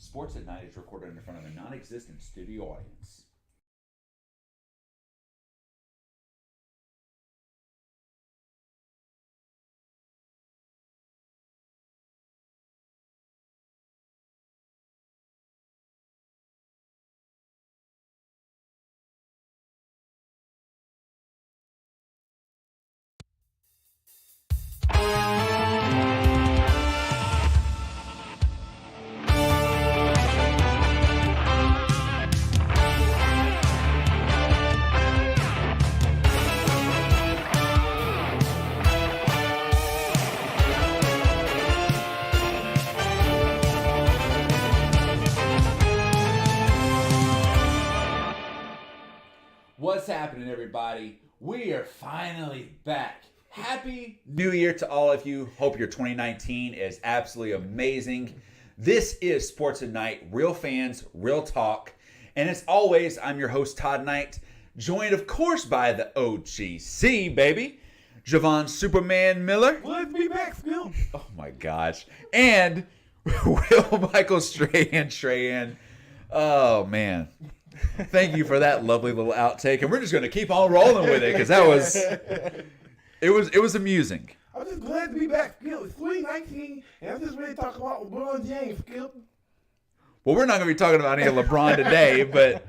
Sports at Night is recorded in front of a non-existent studio audience. What's happening, everybody? We are finally back. Happy New Year to all of you. Hope your 2019 is absolutely amazing. This is Sports at Night, real fans, real talk. And as always, I'm your host, Todd Knight, joined, of course, by the OGC, baby, Jevon Superman Miller. Glad to be back, Phil. Oh, my gosh. And Will Michael Trahan. Oh, man. Thank you for that lovely little outtake, and we're just going to keep on rolling with it because that was it was amusing. I'm just glad to be back, Phil. It's 2019, and I'm just ready to talk about LeBron James, Phil. Well, we're not going to be talking about any of LeBron today, but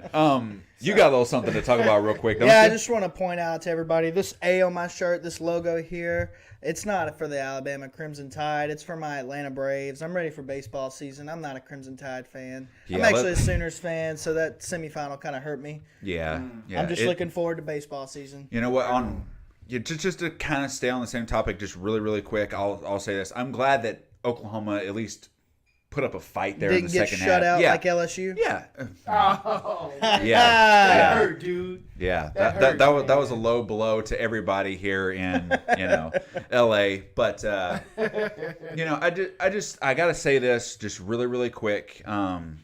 you got a little something to talk about real quick, don't you? I just want to point out to everybody, this A on my shirt, this logo here, it's not for the Alabama Crimson Tide. It's for my Atlanta Braves. I'm ready for baseball season. I'm not a Crimson Tide fan. I'm actually a Sooners fan, so that semifinal kind of hurt me. Yeah. I'm just looking forward to baseball season. You know what? Just to kind of stay on the same topic, just really quick, I'll say this. I'm glad that Oklahoma at least put up a fight there in the second half. Didn't get shut out like LSU? Yeah. Oh. Yeah. That hurt, dude. Yeah. That was a low blow to everybody here in, LA. But I gotta say this just really quick. Given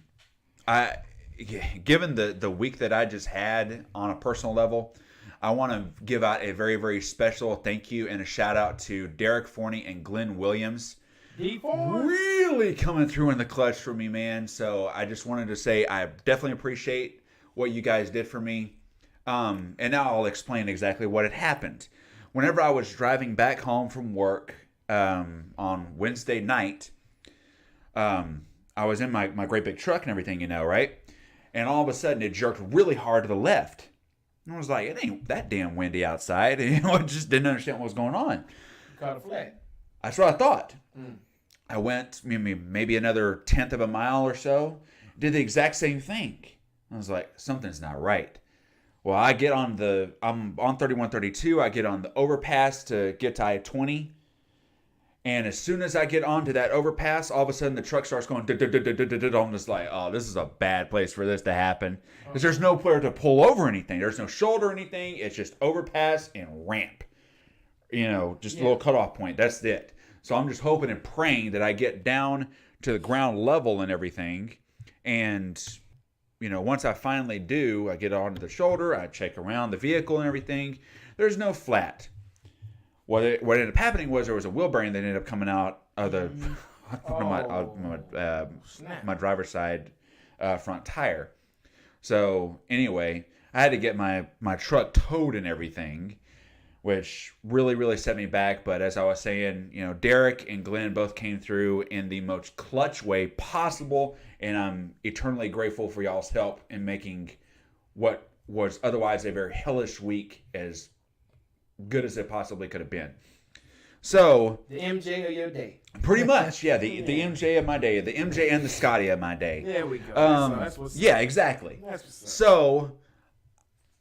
the week that I just had on a personal level, I want to give out a very, very special thank you and a shout out to Derek Forney and Glenn Williams. Really coming through in the clutch for me, man. So I just wanted to say I definitely appreciate what you guys did for me. And now I'll explain exactly what had happened. Whenever I was driving back home from work on Wednesday night, I was in my great big truck and everything, right? And all of a sudden it jerked really hard to the left. And I was like, it ain't that damn windy outside. And, I just didn't understand what was going on. You caught a flat. That's what I thought. I went maybe another tenth of a mile or so, did the exact same thing. I was like, something's not right. Well, I'm on 3132. I get on the overpass to get to I-20. And as soon as I get onto that overpass, all of a sudden the truck starts going. I'm just like, oh, this is a bad place for this to happen. Because there's nowhere to pull over anything. There's no shoulder or anything. It's just overpass and ramp. Just a little cutoff point. That's it. So I'm just hoping and praying that I get down to the ground level and everything. And, once I finally do, I get onto the shoulder, I check around the vehicle and everything. There's no flat. What ended up happening was there was a wheel bearing that ended up coming out of the my driver's side front tire. So anyway, I had to get my truck towed and everything, which really set me back. But as I was saying, Derek and Glenn both came through in the most clutch way possible, and I'm eternally grateful for y'all's help in making what was otherwise a very hellish week as good as it possibly could have been. So the MJ of your day. Pretty much, yeah. The MJ of my day, the MJ and the Scotty of my day. There we go. That's what's yeah, exactly. That's what's up. So,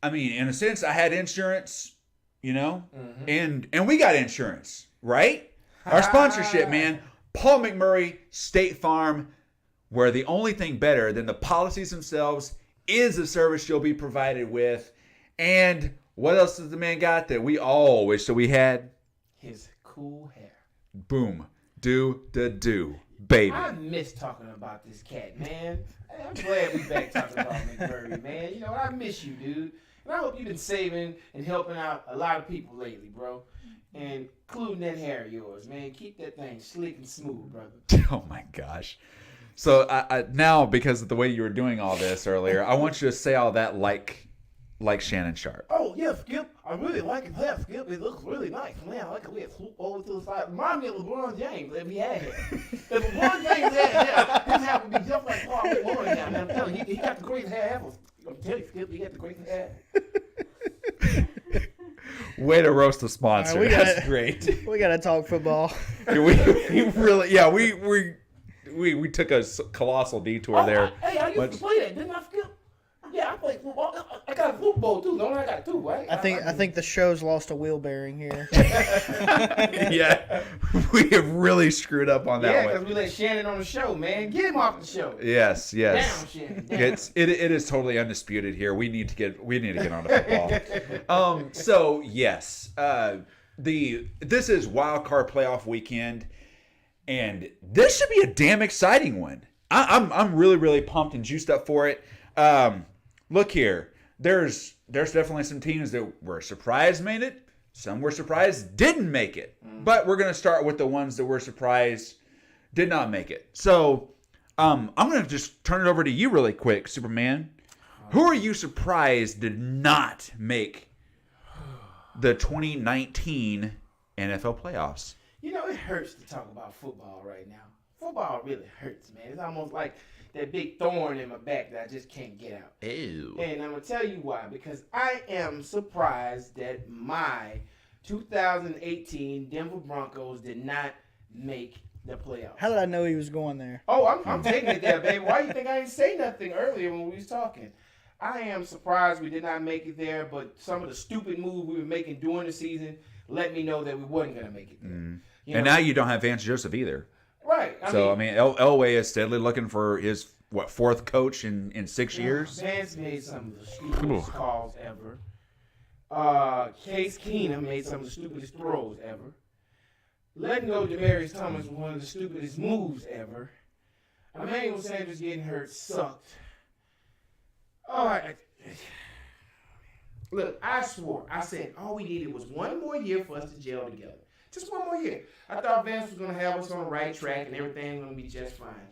in a sense, I had insurance. And we got insurance, right? Our sponsorship, man, Paul McMurray, State Farm, where the only thing better than the policies themselves is the service you'll be provided with. And what else has the man got that we all wish that we had? His cool hair. Boom. Do, baby. I miss talking about this cat, man. I'm glad we back talking about McMurray, man. I miss you, dude. And I hope you've been saving and helping out a lot of people lately, bro. And including that hair of yours, man. Keep that thing slick and smooth, brother. Oh, my gosh. So I now, because of the way you were doing all this earlier, I want you to say all that like Shannon Sharp. Oh, yeah, Skip. I really like it there, Skip. It looks really nice. Man, I like it. We had swoop over to the side. Remind me of LeBron James if he had it. If LeBron James had hair, his hair would be just like Paul LeBron now, man. I'm telling you, he got the greatest hair ever. I'm telling you, Skip, he got the greatest hair. Way to roast the sponsor. Right, That's great. We gotta talk football. we really, yeah, we took a colossal detour there. Hey, I used to play that, didn't I, Skip? Yeah, I played football. I got a football too. Don't I got two, right? I think the show's lost a wheel bearing here. Yeah, we have really screwed up on that Yeah, one. because we let Shannon on the show, man. Get him off the show. Yes. Down, Shannon. Down. It is totally undisputed here. We need to get on to football. So yes, this is wild card playoff weekend, and this should be a damn exciting one. I'm really pumped and juiced up for it. Look here, there's definitely some teams that were surprised made it. Some were surprised didn't make it. But we're gonna start with the ones that were surprised did not make it. So I'm gonna just turn it over to you really quick, Superman. Who are you surprised did not make the 2019 NFL playoffs? You know, it hurts to talk about football right now. Football really hurts, man. It's almost like that big thorn in my back that I just can't get out. Ew. And I'm going to tell you why. Because I am surprised that my 2018 Denver Broncos did not make the playoffs. How did I know he was going there? Oh, I'm taking it there, baby. Why do you think I didn't say nothing earlier when we was talking? I am surprised we did not make it there, but some of the stupid moves we were making during the season let me know that we wasn't going to make it there. You And know? now you don't have Vance Joseph either. Right. I mean, Elway is steadily looking for his fourth coach in 6 years. Vance made some of the stupidest calls ever. Case Keenum made some of the stupidest throws ever. Letting go Demaryius Thomas was one of the stupidest moves ever. Emmanuel Sanders getting hurt sucked. All right. Look, I swore. I said all we needed was one more year for us to gel together. Just one more year. I thought Vance was going to have us on the right track and everything was going to be just fine.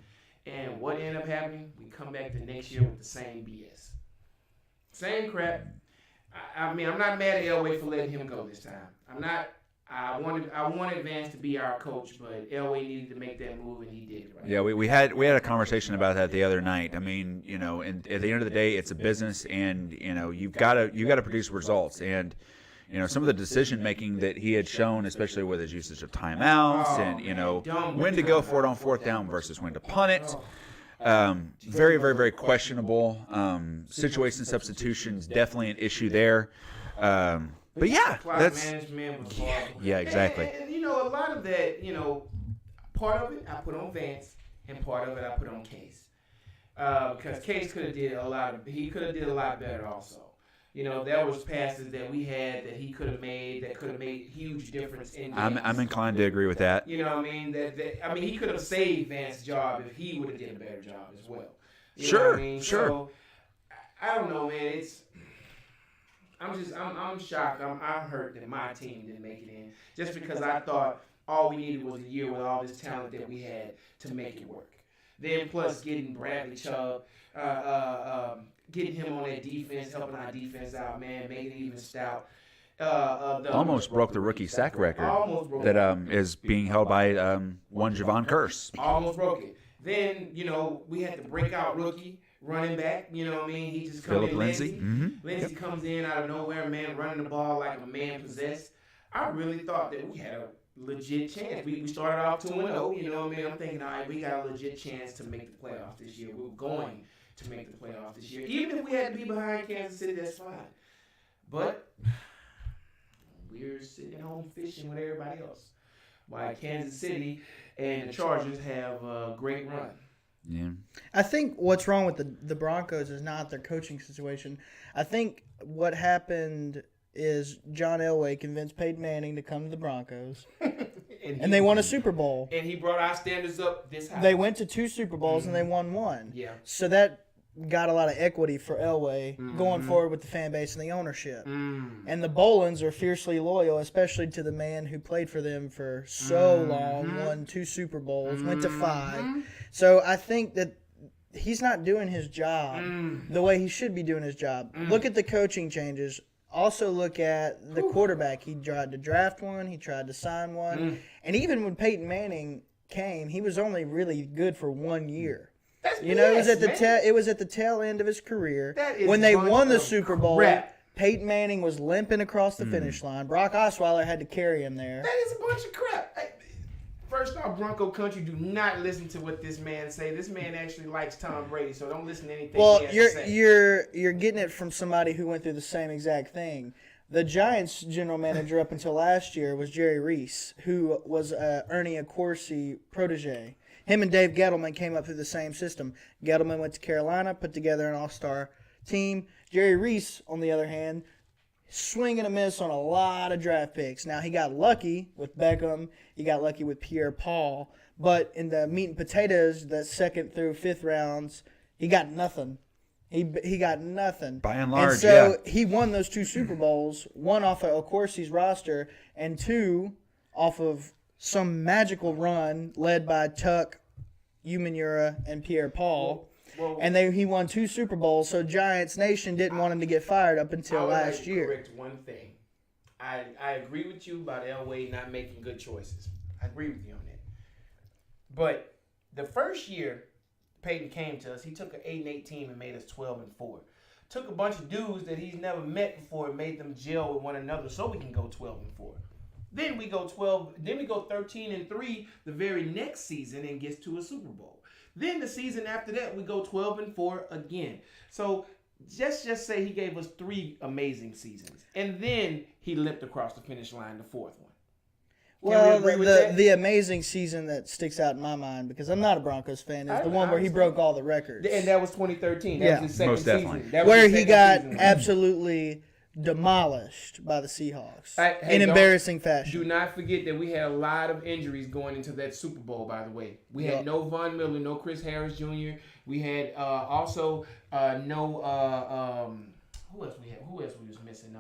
And what ended up happening? We come back the next year with the same BS. Same crap. I mean, I'm not mad at Elway for letting him go this time. I'm not. I wanted Vance to be our coach, but Elway needed to make that move, and he did. Right? Yeah, we had a conversation about that the other night. I mean, you know, and at the end of the day, it's a business, and you know, you've got to produce results. And you know, some of the decision making that he had shown, especially with his usage of timeouts, and you know, when to go for it on fourth down versus when to punt it. Very questionable. Situation substitutions definitely an issue there. But yeah, that's management was horrible. yeah, exactly. And you know, a lot of that, you know, part of it I put on Vance, and part of it I put on Case, because Case could have did a lot better also. You know, there was passes that we had that he could have made huge difference in games. I'm inclined to agree with that. You know what I mean? I mean, he could have saved Vance's job if he would have did a better job as well. You know what I mean? Sure. So, I don't know, man. I'm shocked. I'm hurt that my team didn't make it in, just because I thought all we needed was a year with all this talent that we had to make it work. Then plus getting Bradley Chubb, getting him on that defense, helping our defense out, man, making it even stout. Almost broke the rookie sack record that is being held by one Jevon Curse. Almost broke it. Then, you know, we had the breakout rookie running back. You know what I mean? He just comes in. Lindsay. Lindsay comes in out of nowhere, man, running the ball like a man possessed. I really thought that we had a legit chance. We started off 2-0. You know what I mean? I'm thinking, all right, we got a legit chance to make the playoffs this year. We're going to make the playoffs this year. Even if we had to be behind Kansas City, that's fine. But we're sitting at home fishing with everybody else. While Kansas City and the Chargers have a great run. Yeah. I think what's wrong with the Broncos is not their coaching situation. I think what happened is John Elway convinced Peyton Manning to come to the Broncos, and they won a Super Bowl. And he brought our standards up this high. They went to 2 Super Bowls and they won 1. Yeah. So that got a lot of equity for Elway going forward with the fan base and the ownership. And the Bolins are fiercely loyal, especially to the man who played for them for so long, won 2 Super Bowls, went to 5. So I think that he's not doing his job the way he should be doing his job. Look at the coaching changes. Also look at the quarterback. He tried to draft one. He tried to sign one. And even when Peyton Manning came, he was only really good for 1 year. That's you know, BS, it was at the tail end of his career. That is when they bunch won the of Super Bowl, crap. Peyton Manning was limping across the finish line. Brock Osweiler had to carry him there. That is a bunch of crap. First off, Bronco Country, do not listen to what this man say. This man actually likes Tom Brady, so don't listen to anything he has to say. You're getting it from somebody who went through the same exact thing. The Giants' general manager up until last year was Jerry Reese, who was Ernie Accorsi protege. Him and Dave Gettleman came up through the same system. Gettleman went to Carolina, put together an all-star team. Jerry Reese, on the other hand, swing and a miss on a lot of draft picks. Now, he got lucky with Beckham. He got lucky with Pierre-Paul. But in the meat and potatoes, the 2nd through 5th rounds, he got nothing. He got nothing. By and large, and so he won those 2 Super Bowls, 1 off of Accorsi's roster, and 2 off of some magical run led by Tuck, Umanura, and Pierre-Paul. And he won 2 Super Bowls, so Giants Nation didn't want him to get fired up until last year. Correct one thing. I agree with you about Elway not making good choices. I agree with you on that. But the first year Peyton came to us, he took an 8-8 team and made us 12-4. Took a bunch of dudes that he's never met before and made them gel with one another so we can go 12-4. Then we go 13-3 the very next season and gets to a Super Bowl. Then the season after that, we go 12-4 again. So just say he gave us 3 amazing seasons. And then he limped across the finish line, the 4th one. Well, the amazing season that sticks out in my mind, because I'm not a Broncos fan, is the one where he broke all the records. And that was 2013. That was his second most definitely. season. Where he got absolutely demolished by the Seahawks in embarrassing fashion. Do not forget that we had a lot of injuries going into that Super Bowl, by the way. We had no Von Miller, no Chris Harris Jr. We had also no who else we had? Who else we was missing?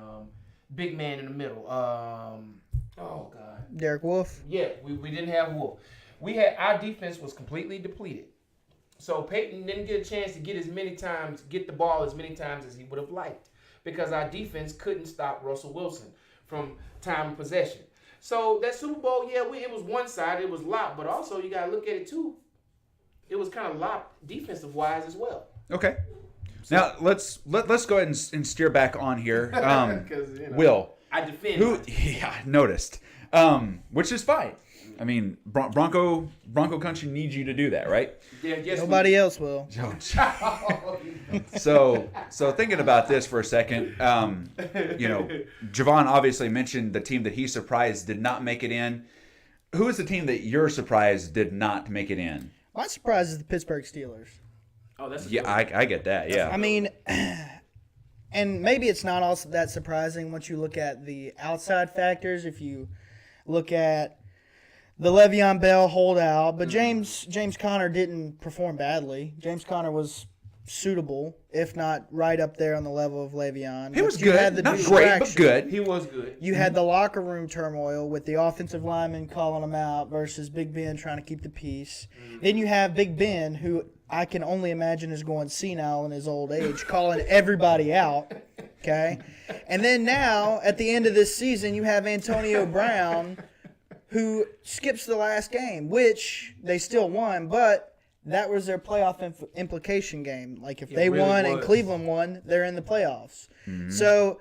Big man in the middle. Oh God. Derek Wolfe? Yeah, we didn't have Wolfe. Our defense was completely depleted. So Peyton didn't get a chance to get the ball as many times as he would have liked, because our defense couldn't stop Russell Wilson from time of possession. So that Super Bowl, it was one-sided, it was locked, but also you got to look at it too. It was kind of locked defensive-wise as well. Okay. So, now let's go ahead and steer back on here. Will. I defend. I noticed. Which is fine. I mean, Bronco Country needs you to do that, right? Yeah, yes. Nobody else will. So thinking about this for a second, Jevon obviously mentioned the team that he's surprised did not make it in. Who is the team that you're surprised did not make it in? My surprise is the Pittsburgh Steelers. Oh, that's I get that. Yeah. I mean, and maybe it's not also that surprising once you look at the outside factors. If you look at the Le'Veon Bell holdout, but James Conner didn't perform badly. James Conner was suitable, if not right up there on the level of Le'Veon. He was good. Not great, but good. He was good. You had the locker room turmoil with the offensive lineman calling him out versus Big Ben trying to keep the peace. Then you have Big Ben, who I can only imagine is going senile in his old age, calling everybody out. Okay? And then now, at the end of this season, you have Antonio Brown, who skips the last game, which they still won, but that was their playoff implication game. Like, if they really won and Cleveland won, they're in the playoffs. Mm-hmm. So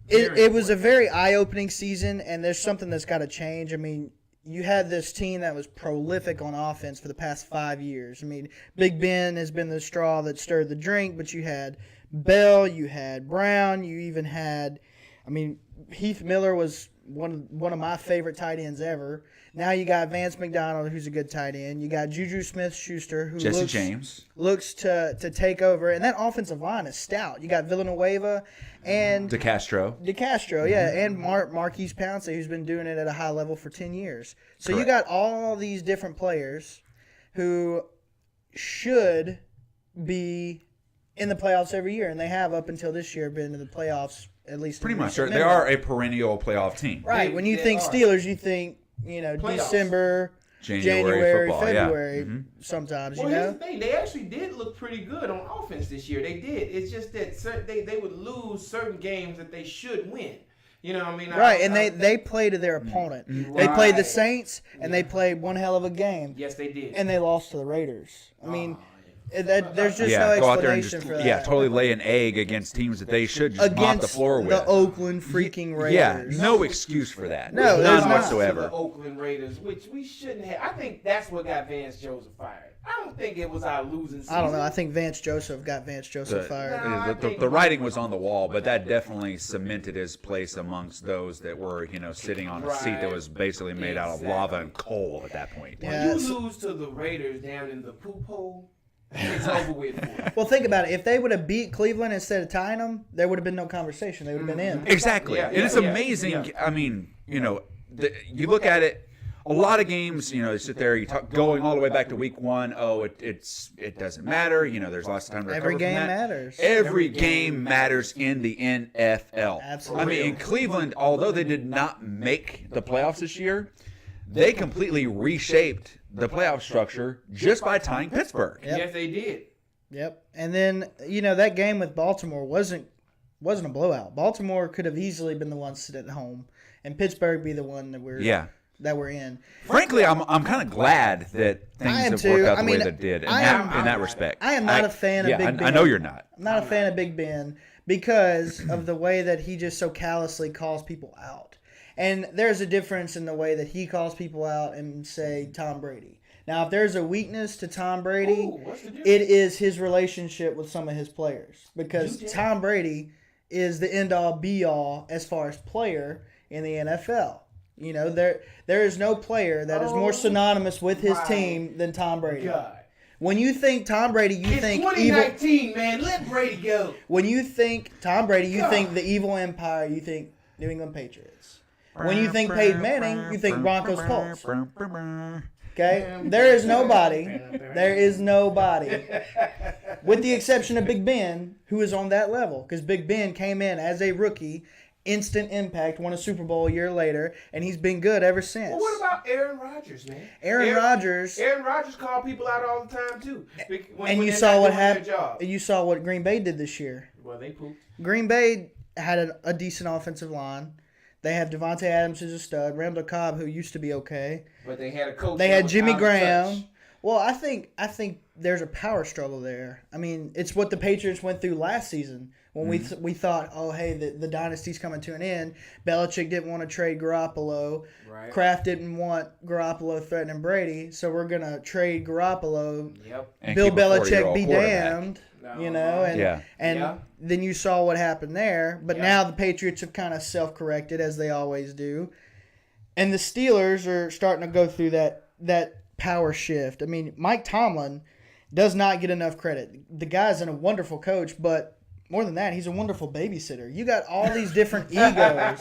it was a very eye-opening season, and there's something that's got to change. I mean, you had this team that was prolific on offense for the past 5 years. I mean, Big Ben has been the straw that stirred the drink, but you had Bell, you had Brown, you even had, Heath Miller was one of my favorite tight ends ever. Now you got Vance McDonald, who's a good tight end. You got Juju Smith-Schuster, who looks to take over. And that offensive line is stout. You got Villanueva and DeCastro, yeah, and Marquise Pouncey, who's been doing it at a high level for 10 years. So Correct. You got all these different players who should be in the playoffs every year, and they have up until this year been in the playoffs at least. Pretty much, they are a perennial playoff team. Right. When you think Steelers, you think Playoffs. December, January, football, February. Yeah. Sometimes, well, here's the thing: they actually did look pretty good on offense this year. They did. It's just that they would lose certain games that they should win. You know what I mean? Right, and they played to their opponent. Right. They played the Saints, and they played one hell of a game. Yes, they did. And they lost to the Raiders. I mean, there's just no go out there and explanation just for that. totally lay an egg against teams that they should just mop the floor with. The Oakland freaking Raiders. Yeah, no excuse for that. No, none not. whatsoever. The Oakland Raiders, which we shouldn't have. I think that's what got Vance Joseph fired. I don't think it was our losing season. I don't know. I think Vance Joseph got Vance Joseph fired. The writing was on the wall, but that definitely cemented his place amongst those that were, sitting on a seat that was basically made out of lava and coal at that point. When you lose to the Raiders down in the poop hole, it's over with for you. Well, think about it. If they would have beat Cleveland instead of tying them, there would have been no conversation. They would have been in. Exactly. And it's amazing. Yeah. I mean, you look at it, a lot of games, you sit there, going all the way back to week 1. Oh, it doesn't matter. There's lots of time to recover Every game from that. matters. Every game matters in the NFL. Absolutely. I mean, in Cleveland, although they did not make the playoffs this year, they completely reshaped the playoff structure just by tying Pittsburgh. Yep. Yes, they did. Yep. And then, that game with Baltimore wasn't a blowout. Baltimore could have easily been the one sitting at home, and Pittsburgh be the one that we're in. Frankly, I'm kind of glad that things have worked out the way they did in that respect. I am not a fan of Big Ben. I know you're not. I'm not a fan of Big Ben because of the way that he just so callously calls people out. And there's a difference in the way that he calls people out and, say, Tom Brady. Now, if there's a weakness to Tom Brady, it is his relationship with some of his players. Because Tom Brady is the end-all, be-all as far as player in the NFL. There is no player that is more synonymous with his team than Tom Brady. God. When you think Tom Brady, you think 2019, man. Let Brady go. When you think Tom Brady, you think the evil empire. You think New England Patriots. When you think Peyton Manning, you think Broncos Colts. Okay? There is nobody, with the exception of Big Ben, who is on that level. Because Big Ben came in as a rookie, instant impact, won a Super Bowl a year later, and he's been good ever since. Well, what about Aaron Rodgers, man? Aaron Rodgers called people out all the time, too. And you saw what happened. You saw what Green Bay did this year. Well, they pooped. Green Bay had a decent offensive line. They have Devontae Adams as a stud, Randall Cobb, who used to be okay. But they had a coach. They had Jimmy Graham. Well, I think there's a power struggle there. I mean, it's what the Patriots went through last season when we thought, oh, hey, the dynasty's coming to an end. Belichick didn't want to trade Garoppolo. Right. Kraft didn't want Garoppolo threatening Brady, so we're going to trade Garoppolo. Yep. Bill Belichick be damned. And then you saw what happened there. But now the Patriots have kind of self-corrected, as they always do. And the Steelers are starting to go through that power shift. I mean, Mike Tomlin does not get enough credit. The guy's a wonderful coach, but more than that, he's a wonderful babysitter. You got all these different egos.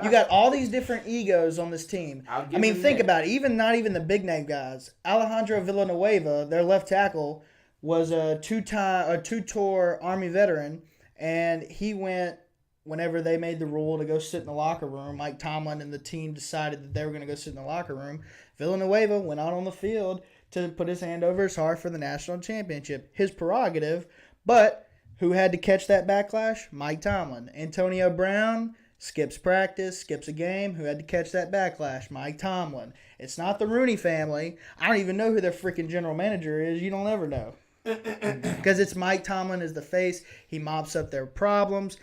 You got all these different egos on this team. I mean, think about it. Not even the big-name guys. Alejandro Villanueva, their left tackle, was a two-tour Army veteran, and he went whenever they made the rule to go sit in the locker room. Mike Tomlin and the team decided that they were going to go sit in the locker room. Villanueva went out on the field to put his hand over his heart for the national championship. His prerogative, but who had to catch that backlash? Mike Tomlin. Antonio Brown skips practice, skips a game. Who had to catch that backlash? Mike Tomlin. It's not the Rooney family. I don't even know who their freaking general manager is. You don't ever know. Because it's Mike Tomlin is the face. He mops up their problems.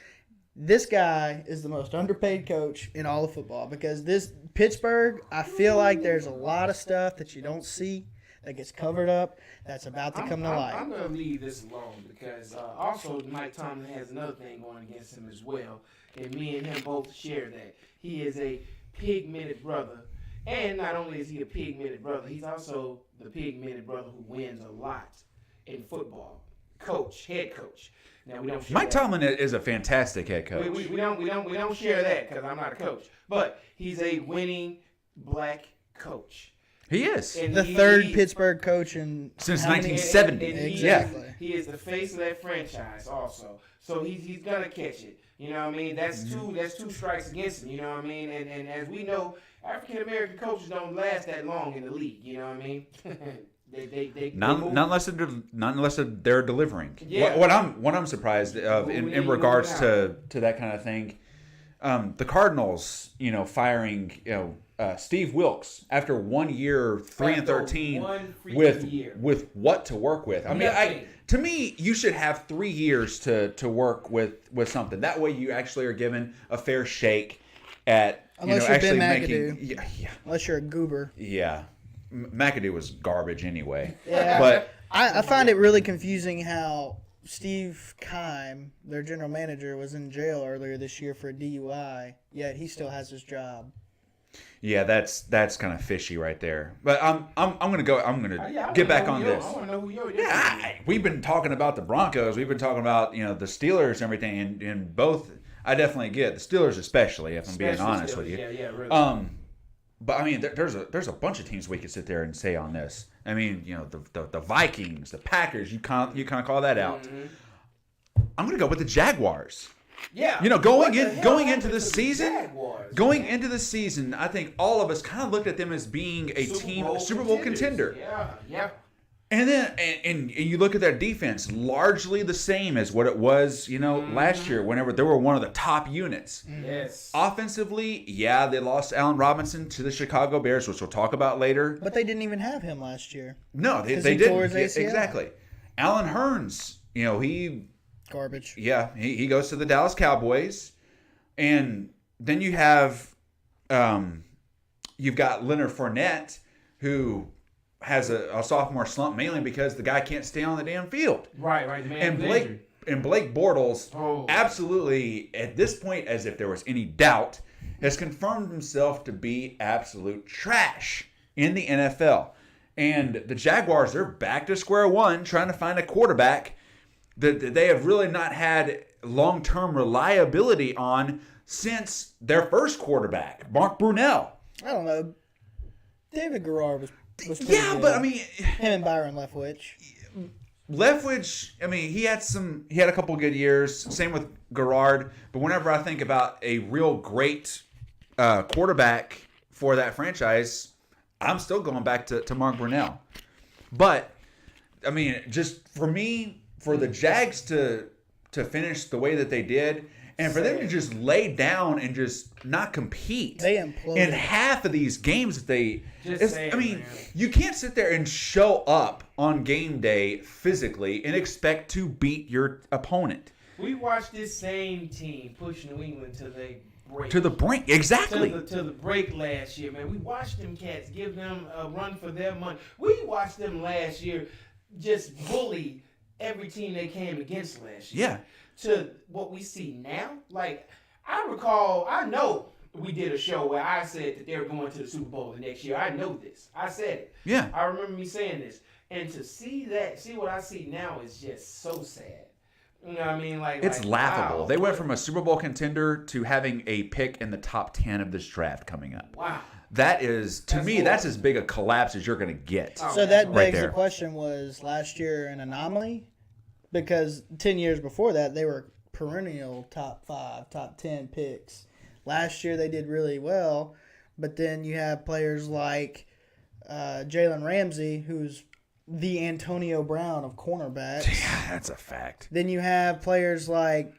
This guy is the most underpaid coach in all of football because this Pittsburgh, I feel like there's a lot of stuff that you don't see that gets covered up that's about to come to light. I'm going to leave this alone because also Mike Tomlin has another thing going against him as well. And me and him both share that. He is a pigmented brother. And not only is he a pigmented brother, he's also the pigmented brother who wins a lot in football. Head coach. Now we don't share Mike Tomlin is a fantastic head coach. We don't share that because I'm not a coach. But he's a winning black coach. He is. And the third Pittsburgh coach since 1970. Exactly. He is the face of that franchise also. So he's gonna catch it. You know what I mean? That's two strikes against him. You know what I mean? And as we know, African American coaches don't last that long in the league. You know what I mean? Not unless they're delivering. Yeah. What I'm surprised of in regards to that kind of thing, the Cardinals, firing Steve Wilkes after 1 year, 3-13, with what to work with. I mean, to me, you should have 3 years to work with something. That way, you actually are given a fair shake at unless you're actually Ben making. McAdoo. Yeah. Unless you're a goober. Yeah. McAdoo was garbage anyway. Yeah. But I find it really confusing how Steve Keim, their general manager, was in jail earlier this year for a DUI, yet he still has his job. yeah, that's kind of fishy right there. But I'm gonna get back on this. I want to know who you're. We've been talking about the Broncos. We've been talking about the Steelers and everything, and both. I definitely get the Steelers, especially if I'm being honest with you. Yeah, really. But I mean, there's a bunch of teams we could sit there and say on this. I mean, the Vikings, the Packers. You kind of call that out. Mm-hmm. I'm gonna go with the Jaguars. Yeah. Going into the season, Jaguars, I think all of us kind of looked at them as being a Super Bowl contender. Yeah. And then and you look at their defense, largely the same as what it was, last year, whenever they were one of the top units. Yes. Offensively, yeah, they lost Allen Robinson to the Chicago Bears, which we'll talk about later. But they didn't even have him last year. No, they he didn't. tore his ACL. Exactly. Allen Hurns, he Garbage. Yeah, he goes to the Dallas Cowboys, and then you have, you've got Leonard Fournette, who has a sophomore slump mainly because the guy can't stay on the damn field. Right. The man And Blake Bortles, absolutely at this point, as if there was any doubt, has confirmed himself to be absolute trash in the NFL. And the Jaguars, they're back to square one, trying to find a quarterback that they have really not had long-term reliability on since their first quarterback, Mark Brunell. I don't know. David Garrard was pretty good. But I mean, him and Byron Leftwich, I mean, he had a couple good years. Same with Garrard. But whenever I think about a real great quarterback for that franchise, I'm still going back to Mark Brunell. But I mean, just for me, for the Jags to finish the way that they did, and for them to just lay down and just not compete. They imploded. In half of these games that they... Man. You can't sit there and show up on game day physically and expect to beat your opponent. We watched this same team push New England to the break. To the brink, exactly. To the break last year, man. We watched them cats give them a run for their money. We watched them last year just bully every team they came against last year. Yeah. To what we see now, like I know we did a show where I said that they're going to the Super Bowl the next year. I know this. I said it. Yeah. I remember me saying this. And to see what I see now is just so sad. You know what I mean? It's laughable. Wow. They went from a Super Bowl contender to having a pick in the top 10 of this draft coming up. Wow. That is, to me, that's as big a collapse as you're going to get. So that begs there. the question, was last year an anomaly? Because 10 years before that, they were perennial top 5, top 10 picks. Last year, they did really well. But then you have players like Jalen Ramsey, who's the Antonio Brown of cornerbacks. Yeah, that's a fact. Then you have players like,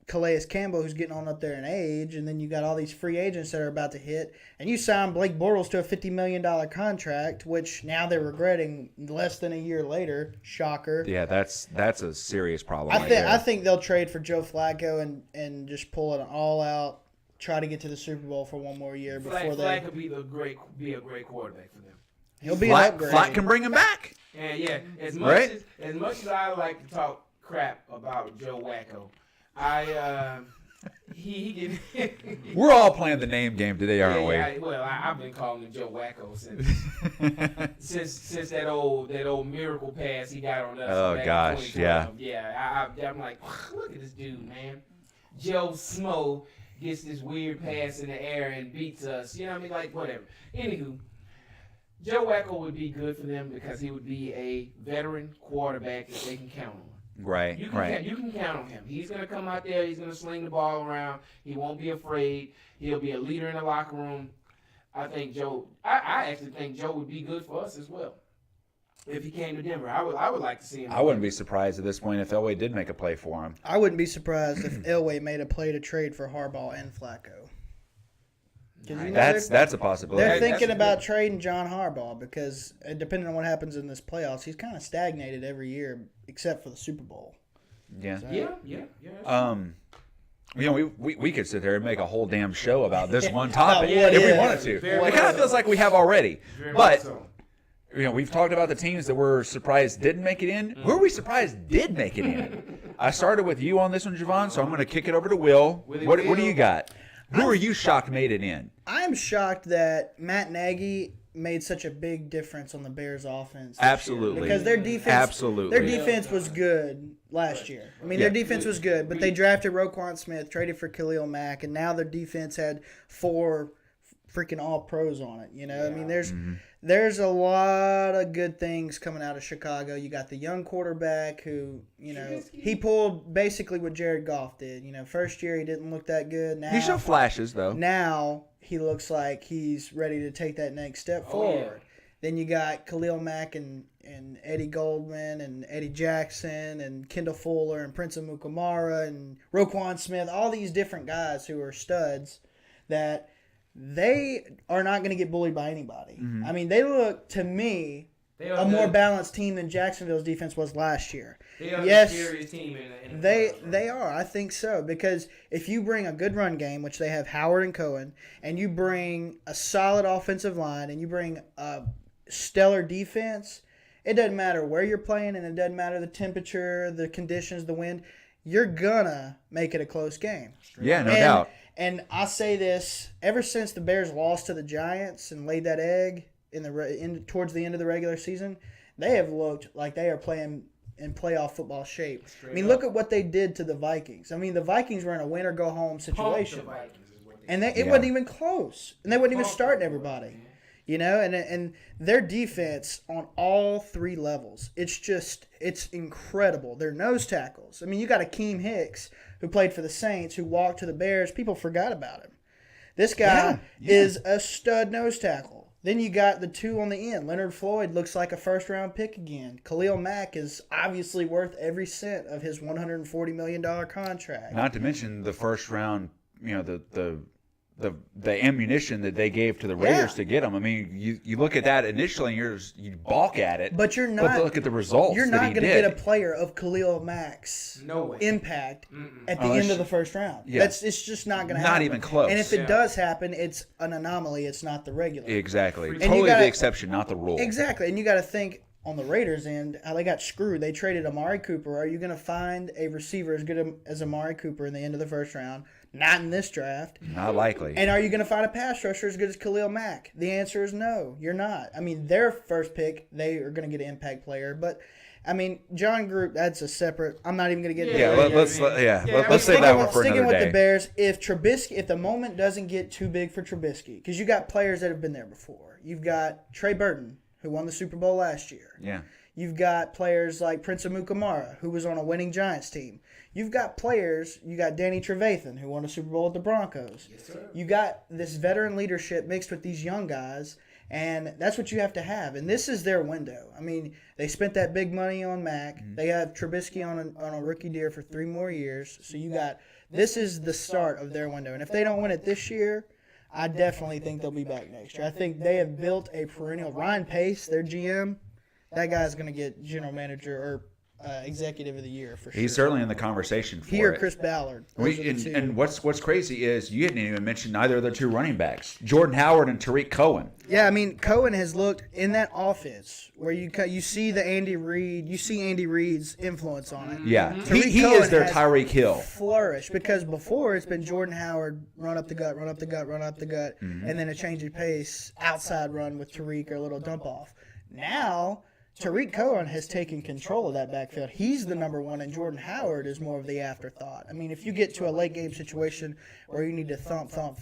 Calais Campbell, who's getting on up there in age, and then you got all these free agents that are about to hit, and you signed Blake Bortles to a $50 million contract, which now they're regretting less than a year later. Shocker. Yeah, that's a serious problem. I think they'll trade for Joe Flacco and just pull it all out, try to get to the Super Bowl for one more year before they. Flacco be a great quarterback for them. He'll be an upgrade. Flack can bring him back. And yeah, as much as I like to talk crap about Joe Wacko, he We're all playing the name game today, aren't we? I've been calling him Joe Wacko since that old miracle pass he got on us. Oh back gosh, in yeah. 2012. Yeah, I'm like, look at this dude, man. Joe Smo gets this weird pass in the air and beats us. You know what I mean? Like, whatever. Anywho, Joe Wacko would be good for them because he would be a veteran quarterback that they can count on. Right, You can right. you can count on him. He's going to come out there. He's going to sling the ball around. He won't be afraid. He'll be a leader in the locker room. I actually think Joe would be good for us as well. If he came to Denver, I would like to see him. I wouldn't be surprised at this point if Elway did make a play for him. I wouldn't be surprised if Elway made a play to trade for Harbaugh and Flacco. That's a possibility. They're thinking about trading John Harbaugh because depending on what happens in this playoffs, he's kind of stagnated every year except for the Super Bowl. Yeah. So, We could sit there and make a whole damn show about this one topic what if we if. wanted to. Very It kind of much feels so. like we have already. Very But much so. we've talked about the teams that we're surprised didn't make it in. Who are we surprised did make it in? I started with you on this one, Jevon, so I'm going to kick it over to Will. What do you got? Who are you shocked made it in? I'm shocked that Matt Nagy made such a big difference on the Bears' offense. this Absolutely. year because their defense, Absolutely. their defense was good last year. I mean, their defense was good, but they drafted Roquan Smith, traded for Khalil Mack, and now their defense had 4 freaking all-pros on it. You know, I mean, there's a lot of good things coming out of Chicago. You got the young quarterback who, you know, he pulled basically what Jared Goff did. You know, first year he didn't look that good. Now He showed flashes, though. Now he looks like he's ready to take that next step forward. Then you got Khalil Mack and Eddie Goldman and Eddie Jackson and Kendall Fuller and Prince Amukamara and Roquan Smith, all these different guys who are studs that they are not going to get bullied by anybody. I mean, they look, to me, a more balanced team than Jacksonville's defense was last year. They are Yes, the scariest team in the playoffs. they are. I think so because if you bring a good run game, which they have Howard and Cohen, and you bring a solid offensive line, and you bring a stellar defense, it doesn't matter where you're playing, and it doesn't matter the temperature, the conditions, the wind. You're gonna make it a close game. Yeah, no doubt. And I say this ever since the Bears lost to the Giants and laid that egg towards the end of the regular season, they have looked like they are playing in playoff football shape. I mean, look at what they did to the Vikings. I mean, the Vikings were in a win or go home situation, and it wasn't even close, and they wasn't even starting everybody. You know, and their defense on all 3 levels, it's incredible. Their nose tackles. I mean, you got Akeem Hicks who played for the Saints, who walked to the Bears. People forgot about him. This guy is a stud nose tackle. Then you got the 2 on the end. Leonard Floyd looks like a first-round pick again. Khalil Mack is obviously worth every cent of his $140 million contract. Not to mention the first round, you know, the ammunition that they gave to the Raiders to get him. I mean, you look at that initially and you balk at it. But you're not. But look at the results. You're that not he going to did. get a player of Khalil Mack's impact at the end of the first round. Yeah. It's just not going to happen. Not even close. And if it does happen, it's an anomaly. It's not the regular. Exactly. And Totally you gotta- the exception, not the rule. Exactly. And you got to think on the Raiders' end how they got screwed. They traded Amari Cooper. Are you going to find a receiver as good as Amari Cooper in the end of the first round? Not in this draft. Not likely. And are you going to find a pass rusher as good as Khalil Mack? The answer is no, you're not. I mean, their first pick, they are going to get an impact player. But, I mean, John Group, that's a separate. I'm not even going to get into that. Let's save that one for Sticking another with day. the Bears, if the moment doesn't get too big for Trubisky, because you got players that have been there before. You've got Trey Burton, who won the Super Bowl last year. Yeah. You've got players like Prince Amukamara, who was on a winning Giants team. You've got players, you got Danny Trevathan, who won a Super Bowl with the Broncos. Yes, sir. You got this veteran leadership mixed with these young guys, and that's what you have to have. And this is their window. I mean, they spent that big money on Mack. Mm-hmm. They have Trubisky on a rookie deal for 3 more years. So this is the start of their window. And if they don't win it this year, I definitely think they'll be back next year. I think they have built a perennial. Ryan Pace, their GM, that guy's going to get general manager or executive of the year for sure. He's certainly in the conversation for He or it. Chris Ballard. And what's crazy is you didn't even mention either of the 2 running backs, Jordan Howard and Tariq Cohen. Yeah, I mean, Cohen has looked in that offense where you see the Andy Reid's influence on it. Yeah, Tariq he Cohen is their has Tyreek Hill. Flourish because before it's been Jordan Howard run up the gut, Mm-hmm. and then a change of pace outside run with Tariq or a little dump off. Now Tariq Cohen has taken control of that backfield. He's the number one, and Jordan Howard is more of the afterthought. I mean, if you get to a late game situation where you need to thump, then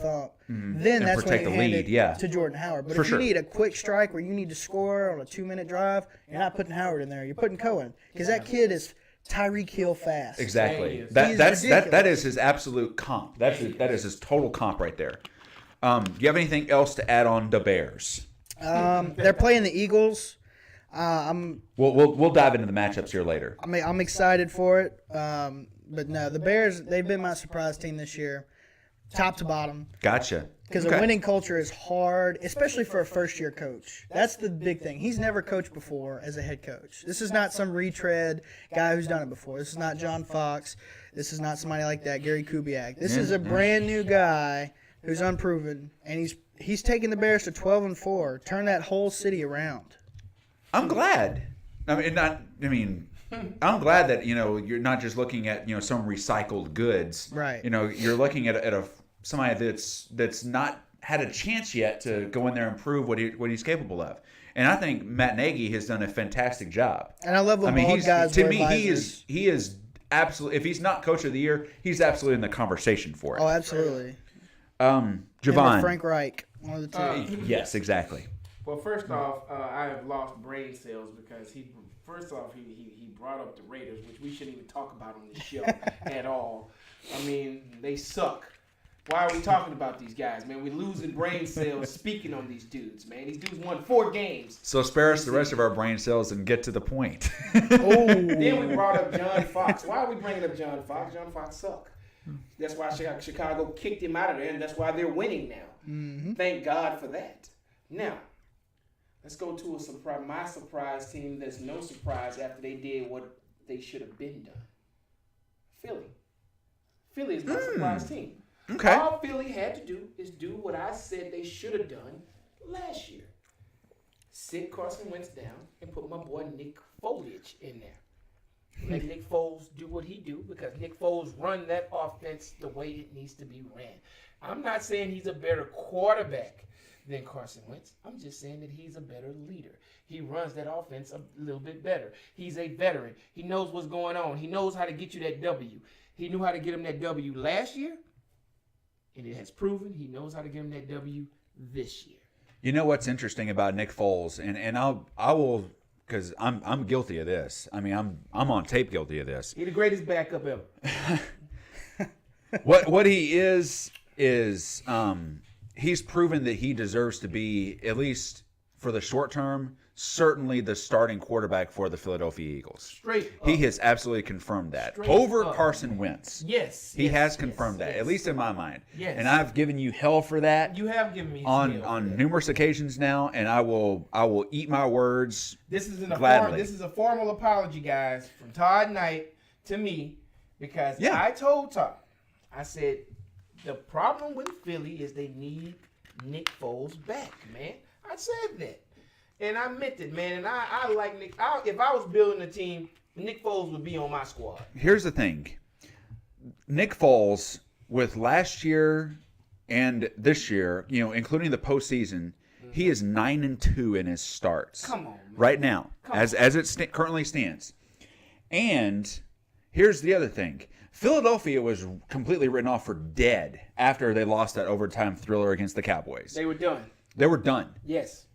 And that's when protect you the hand lead, it yeah. to Jordan Howard. But For if sure. you need a quick strike where you need to score on a 2-minute drive, you're not putting Howard in there. You're putting Cohen because that kid is Tyreek Hill fast. Exactly. He is. That is his absolute comp. That is his total comp right there. Do you have anything else to add on the Bears? They're playing the Eagles. We'll dive into the matchups here later. I'm excited for it. But no, the Bears, they've been my surprise team this year, top to bottom. Gotcha. Because a winning culture is hard, especially for a first-year coach. That's the big thing. He's never coached before as a head coach. This is not some retread guy who's done it before. This is not John Fox. This is not somebody like that, Gary Kubiak. This is a brand-new guy who's unproven, and he's taken the Bears to 12-4, turn that whole city around. I'm glad. I'm glad that you're not just looking at some recycled goods. Right. You're looking at somebody that's not had a chance yet to go in there and prove what he's capable of. And I think Matt Nagy has done a fantastic job. And I love when bald guys to wear me visors. he is absolutely, if he's not coach of the year, he's absolutely in the conversation for it. Oh, absolutely. Javon. Him or Frank Reich, one of the two. Yes, exactly. Well, first off, I have lost brain cells because he brought up the Raiders, which we shouldn't even talk about on this show at all. I mean, they suck. Why are we talking about these guys, man? We're losing brain cells speaking on these dudes, man. These dudes won 4 games. So spare us the rest of our brain cells and get to the point. Then we brought up John Fox. Why are we bringing up John Fox? John Fox suck. That's why Chicago kicked him out of there, and that's why they're winning now. Mm-hmm. Thank God for that. Now, let's go to my surprise team that's no surprise after they did what they should have been done. Philly. Philly is my surprise team. Okay. All Philly had to do is do what I said they should have done last year. Sit Carson Wentz down and put my boy Nick Foles in there. Let Nick Foles do what he do because Nick Foles run that offense the way it needs to be ran. I'm not saying he's a better quarterback than Carson Wentz. I'm just saying that he's a better leader. He runs that offense a little bit better. He's a veteran. He knows what's going on. He knows how to get you that W. He knew how to get him that W last year, and it has proven he knows how to get him that W this year. You know what's interesting about Nick Foles, and I will, because I'm guilty of this. I mean, I'm on tape guilty of this. He's the greatest backup ever. What he is he's proven that he deserves to be, at least for the short term, certainly the starting quarterback for the Philadelphia Eagles. Straight up. He has absolutely confirmed that. Straight Over up. Carson Wentz. Yes. He yes, has yes, confirmed that, yes. at least in my mind. Yes. And I've given you hell for that You have given me on numerous occasions now, and I will eat my words. This is gladly. This is a formal apology, guys, from Todd Knight to me, because Yeah. I told Todd, I said the problem with Philly is they need Nick Foles back, man. I said that, and I meant it, man. And I like Nick. If I was building a team, Nick Foles would be on my squad. Here's the thing. Nick Foles, with last year and this year, including the postseason, he is 9-2 in his starts. Come on, man. Right now, as it currently stands. And here's the other thing. Philadelphia was completely written off for dead after they lost that overtime thriller against the Cowboys. They were done. They were done. Yes.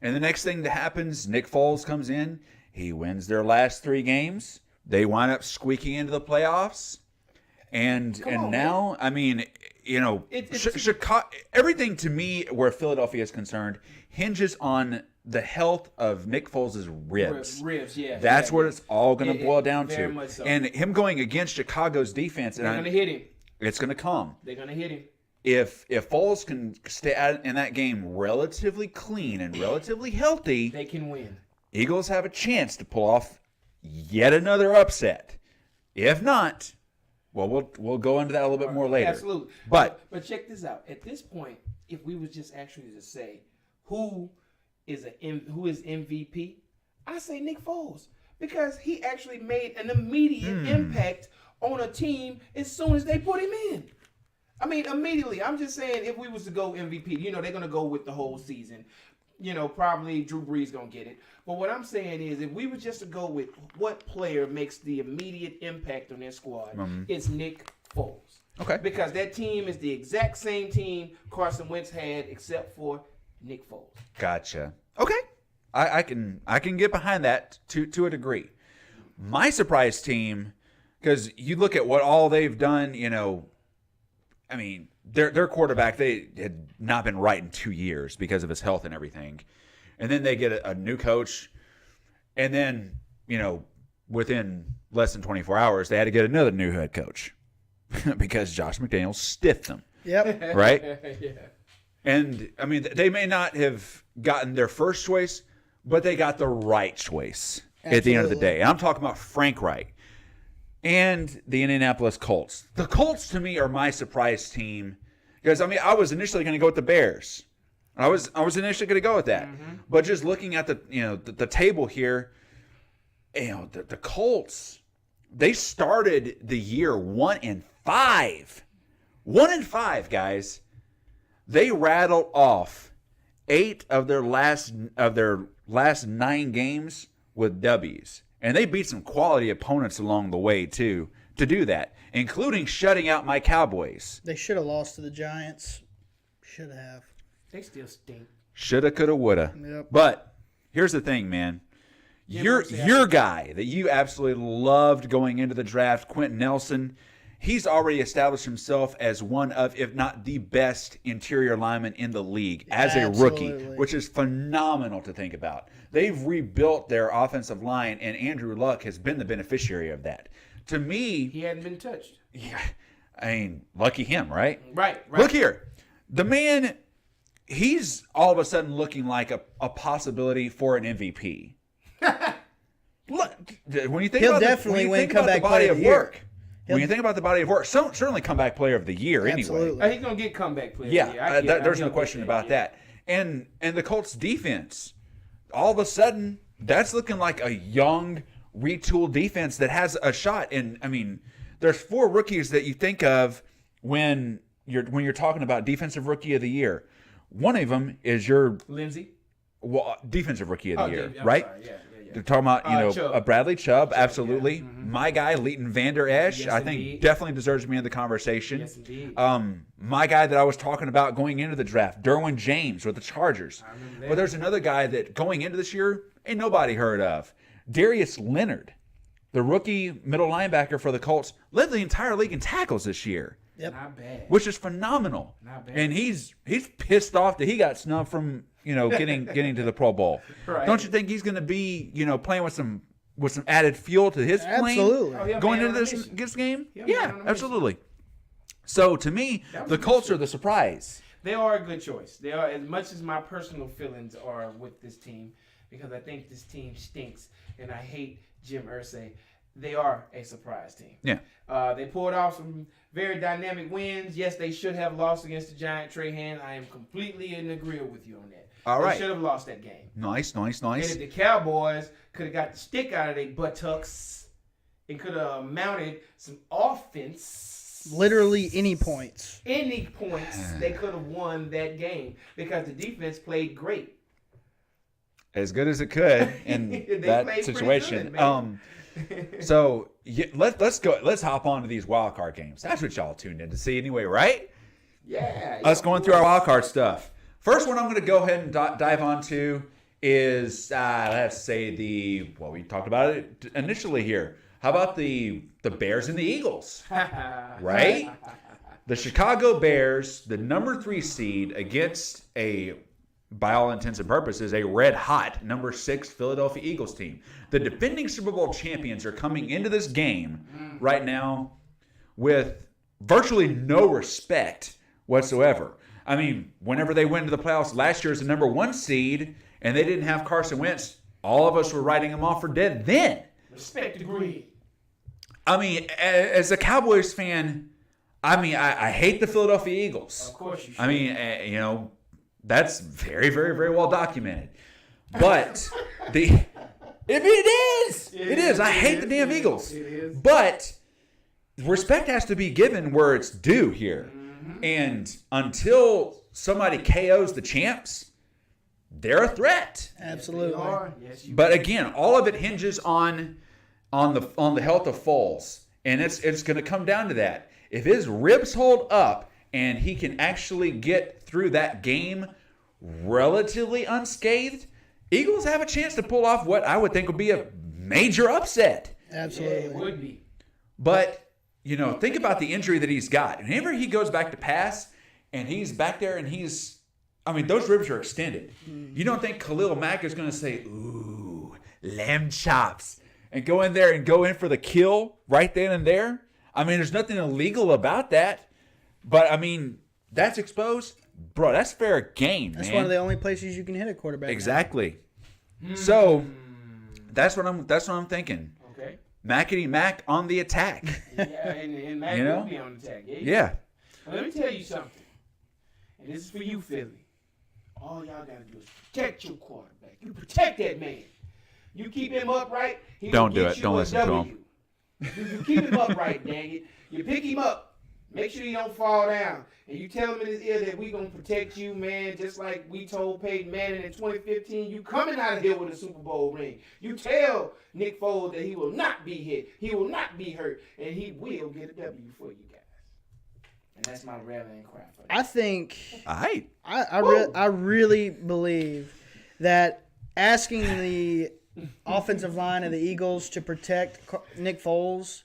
And the next thing that happens, Nick Foles comes in. He wins their last 3 games. They wind up squeaking into the playoffs. And now, I mean, Chicago, everything to me where Philadelphia is concerned hinges on the health of Nick Foles' ribs. Ribs, yeah. That's yeah, what it's all going to boil down very to. much so. And him going against Chicago's defense, They're going to hit him. it's going to come. They're going to hit him. If Foles can stay out in that game relatively clean and relatively healthy, They can win. Eagles have a chance to pull off yet another upset. If not, well, we'll go into that a little bit more later. Absolutely. But check this out. At this point, if we was just actually to say who is MVP, I say Nick Foles because he actually made an immediate impact on a team as soon as they put him in. I mean, immediately. I'm just saying if we was to go MVP, they're going to go with the whole season. probably Drew Brees going to get it. But what I'm saying is, if we were just to go with what player makes the immediate impact on their squad, it's Nick Foles. Okay. Because that team is the exact same team Carson Wentz had, except for Nick Foles. Gotcha. Okay. I can get behind that to a degree. My surprise team, because you look at what all they've done, I mean, their quarterback, they had not been right in 2 years because of his health and everything. And then they get a new coach. And then, within less than 24 hours, they had to get another new head coach because Josh McDaniels stiffed them. Yep. Right? Yeah. And, I mean, they may not have gotten their first choice, but they got the right choice at the end of the day. And I'm talking about Frank Reich and the Indianapolis Colts. The Colts, to me, are my surprise team because, I was initially going to go with the Bears. I was initially going to go with that. But just looking at the table here, the Colts, they started the year 1-5. 1-5, guys. They rattled off 8 of their last 9 games with W's. And they beat some quality opponents along the way, too, to do that, including shutting out my Cowboys. They should have lost to the Giants. Should have. They still stink. Shoulda, coulda, woulda. Yep. But here's the thing, man. Your guy that you absolutely loved going into the draft, Quentin Nelson, he's already established himself as one of, if not the best interior lineman in the league as a rookie, which is phenomenal to think about. They've rebuilt their offensive line, and Andrew Luck has been the beneficiary of that. To me, he hadn't been touched. Yeah, I mean, lucky him, right? Right. Look here. The man, he's all of a sudden looking like a possibility for an MVP. Look, when you think He'll about definitely the, win comeback body player of of the year. work, when you think about the body of work, certainly comeback player of the year Absolutely. anyway. He's gonna get comeback player. Yeah, there's no question about that. And the Colts defense, all of a sudden, that's looking like a young, retooled defense that has a shot. And I mean, there's 4 rookies that you think of when you're talking about defensive rookie of the year. One of them is your Lindsey. Defensive rookie of the year, I'm right? sorry. Yeah. They're talking about, Chubb. Bradley Chubb, absolutely. Yeah. My guy, Leighton Vander Esch, Yes, I think indeed. definitely deserves to be in the conversation. Yes, indeed. My guy that I was talking about going into the draft, Derwin James with the Chargers. I remember that. But there's another guy that going into this year ain't nobody heard of. Darius Leonard, the rookie middle linebacker for the Colts, led the entire league in tackles this year. Yep. Not bad. Which is phenomenal. Not bad. And he's pissed off that he got snubbed from, getting to the Pro Bowl. Right. Don't you think he's going to be, playing with some added fuel to his flame Absolutely. going into this game? Yeah, Yeah, man on a mission. absolutely. So to me, the Colts are the surprise. They are a good choice. They are, as much as my personal feelings are with this team, because I think this team stinks and I hate Jim Irsay. They are a surprise team. Yeah. They pulled off some very dynamic wins. Yes, they should have lost against the Giant Trahan. I am completely in agreement with you on that. All right. They should have lost that game. Nice. And if the Cowboys could have got the stick out of their buttocks and could have mounted some offense. Literally any points. They could have won that game because the defense played great. As good as it could in They that played pretty situation. good, man. So let's go. Let's hop on to these wild card games. That's what y'all tuned in to see anyway, right? Yeah. Us going through our wild card stuff. First one I'm going to go ahead and dive onto is let's say we talked about it initially here. How about the Bears and the Eagles? Right? The Chicago Bears, the number 3 seed against by all intents and purposes, a red-hot number 6 Philadelphia Eagles team. The defending Super Bowl champions are coming into this game right now with virtually no respect whatsoever. I mean, whenever they went into the playoffs last year as the number 1 seed and they didn't have Carson Wentz, all of us were writing him off for dead then. Respect agreed. I mean, as a Cowboys fan, I hate the Philadelphia Eagles. Of course you should. I mean, that's very, very, very well documented. But it is. I hate the damn Eagles. It is. But respect has to be given where it's due here. And until somebody KOs the champs, they're a threat. Absolutely. Yes, they are. Yes, you But again, all of it hinges on the health of Foles, and it's going to come down to that. If his ribs hold up and he can actually get through that game relatively unscathed, Eagles have a chance to pull off what I would think would be a major upset. Absolutely. Yeah, it would be. But, think about the injury that he's got. Whenever he goes back to pass and he's back there and those ribs are extended. You don't think Khalil Mack is going to say, ooh, lamb chops, and go in there and go in for the kill right then and there? There's nothing illegal about that. But, that's exposed. Bro, that's fair game, man. That's one of the only places you can hit a quarterback. Exactly. So, that's what I'm thinking. Okay. Mackety Mack on the attack. Yeah, and Mac will be on the attack. Yeah. Well, let me tell you something. And this is for you, Philly. All y'all got to do is protect your quarterback. You protect that man. You keep him upright. Don't do it. Don't listen to him. You keep him upright, dang it. You pick him up. Make sure he don't fall down. And you tell him in his ear that we going to protect you, man, just like we told Peyton Manning in 2015. You coming out of here with a Super Bowl ring. You tell Nick Foles that he will not be hit. He will not be hurt. And he will get a W for you guys. And that's my rallying cry for you. I think I really believe that asking the offensive line of the Eagles to protect Nick Foles,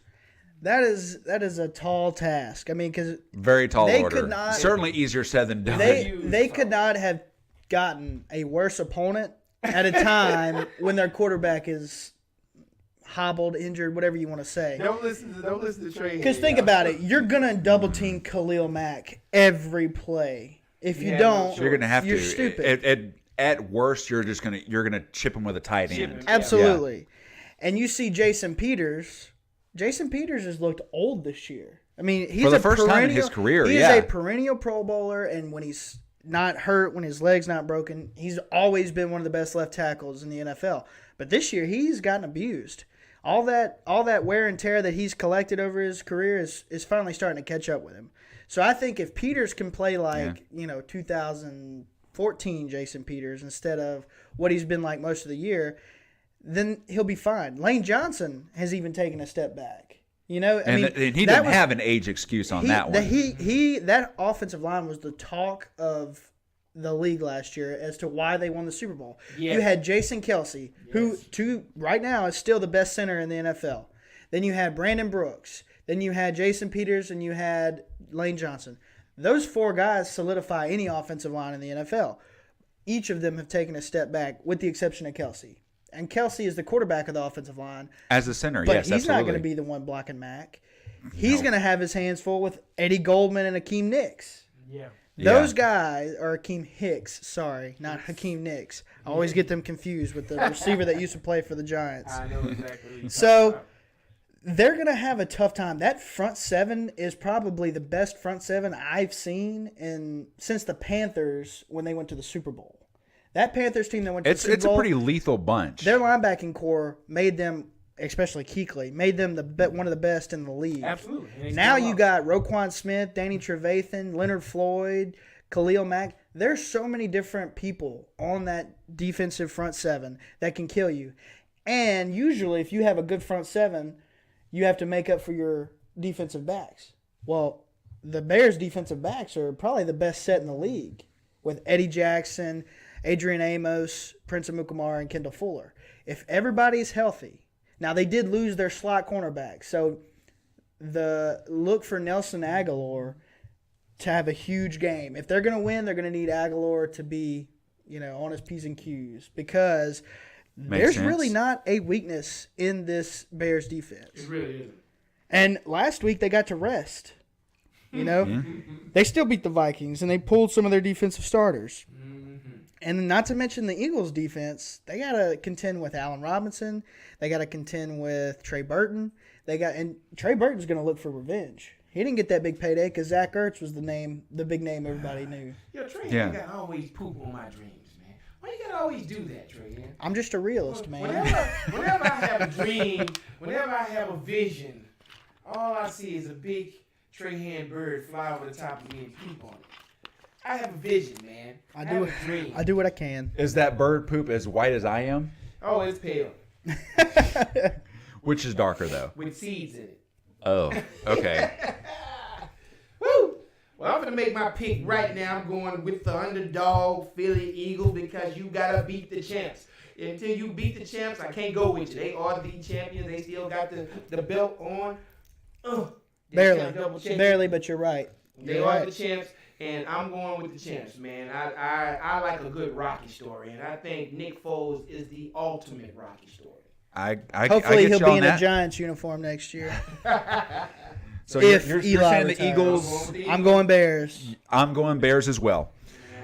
that is a tall task. Because very tall they order. could not, certainly easier said than done. They could not have gotten a worse opponent at a time when their quarterback is hobbled, injured, whatever you want to say. Don't listen to Trey. Because think about it, you're gonna double team Khalil Mack every play. If you don't, you're gonna have you're to. Stupid. At worst, you're gonna chip him with a tight end. Absolutely. Yeah. And you see Jason Peters. Jason Peters has looked old this year. He's for the first time in his career. He is a perennial Pro Bowler, and when he's not hurt, when his leg's not broken, he's always been one of the best left tackles in the NFL. But this year, he's gotten abused. All that wear and tear that he's collected over his career is finally starting to catch up with him. So I think if Peters can play like 2014 Jason Peters instead of what he's been like most of the year, then he'll be fine. Lane Johnson has even taken a step back. And he didn't have an age excuse on that one. That offensive line was the talk of the league last year as to why they won the Super Bowl. Yes. You had Jason Kelsey, who right now is still the best center in the NFL. Then you had Brandon Brooks. Then you had Jason Peters, and you had Lane Johnson. Those four guys solidify any offensive line in the NFL. Each of them have taken a step back, with the exception of Kelsey. And Kelsey is the quarterback of the offensive line. As a center, but yes, he's absolutely. not going to be the one blocking Mack. He's going to have his hands full with Eddie Goldman and Hakeem Nicks. Yeah. Those guys, or Hakeem Hicks, sorry, not Hakeem Nicks. I always get them confused with the receiver that used to play for the Giants. I know exactly. So they're going to have a tough time. That front seven is probably the best front seven I've seen since the Panthers when they went to the Super Bowl. That Panthers team that went to the Super Bowl. It's a pretty lethal bunch. Their linebacking core made them, especially Kuechly, made them one of the best in the league. Absolutely. Now you got Roquan Smith, Danny Trevathan, Leonard Floyd, Khalil Mack. There's so many different people on that defensive front seven that can kill you. And usually if you have a good front seven, you have to make up for your defensive backs. Well, the Bears' defensive backs are probably the best set in the league with Eddie Jackson, Adrian Amos, Prince Amukamara, and Kendall Fuller. If everybody's healthy, now they did lose their slot cornerback, so the look for Nelson Aguilar to have a huge game. If they're going to win, they're going to need Aguilar to be, on his P's and Q's because there's really not a weakness in this Bears defense. It really isn't. And last week they got to rest. They still beat the Vikings and they pulled some of their defensive starters. And not to mention the Eagles' defense, they got to contend with Allen Robinson. They got to contend with Trey Burton. And Trey Burton's going to look for revenge. He didn't get that big payday because Zach Ertz was the big name everybody knew. Yo, Trey, you got to always poop on my dreams, man. Why you got to always do that, Trey? Man? I'm just a realist, man. Whenever I have a dream, whenever I have a vision, all I see is a big Trahan bird fly over the top of me and poop on it. I have a vision, man. I have a dream. I do what I can. Is that bird poop as white as I am? Oh, it's pale. Which is darker, though? With seeds in it. Oh, okay. Woo! Well, I'm going to make my pick right now. I'm going with the underdog Philly Eagles because you got to beat the champs. Until you beat the champs, I can't go with you. They are the champions. They still got the belt on. Barely, but you're right. They are the champs, and I'm going with the champs, man. I like a good Rocky story, and I think Nick Foles is the ultimate Rocky story. Hopefully he'll be in a Giants uniform next year. So if you're Eli saying retires. the Eagles? I'm going Bears. I'm going Bears as well.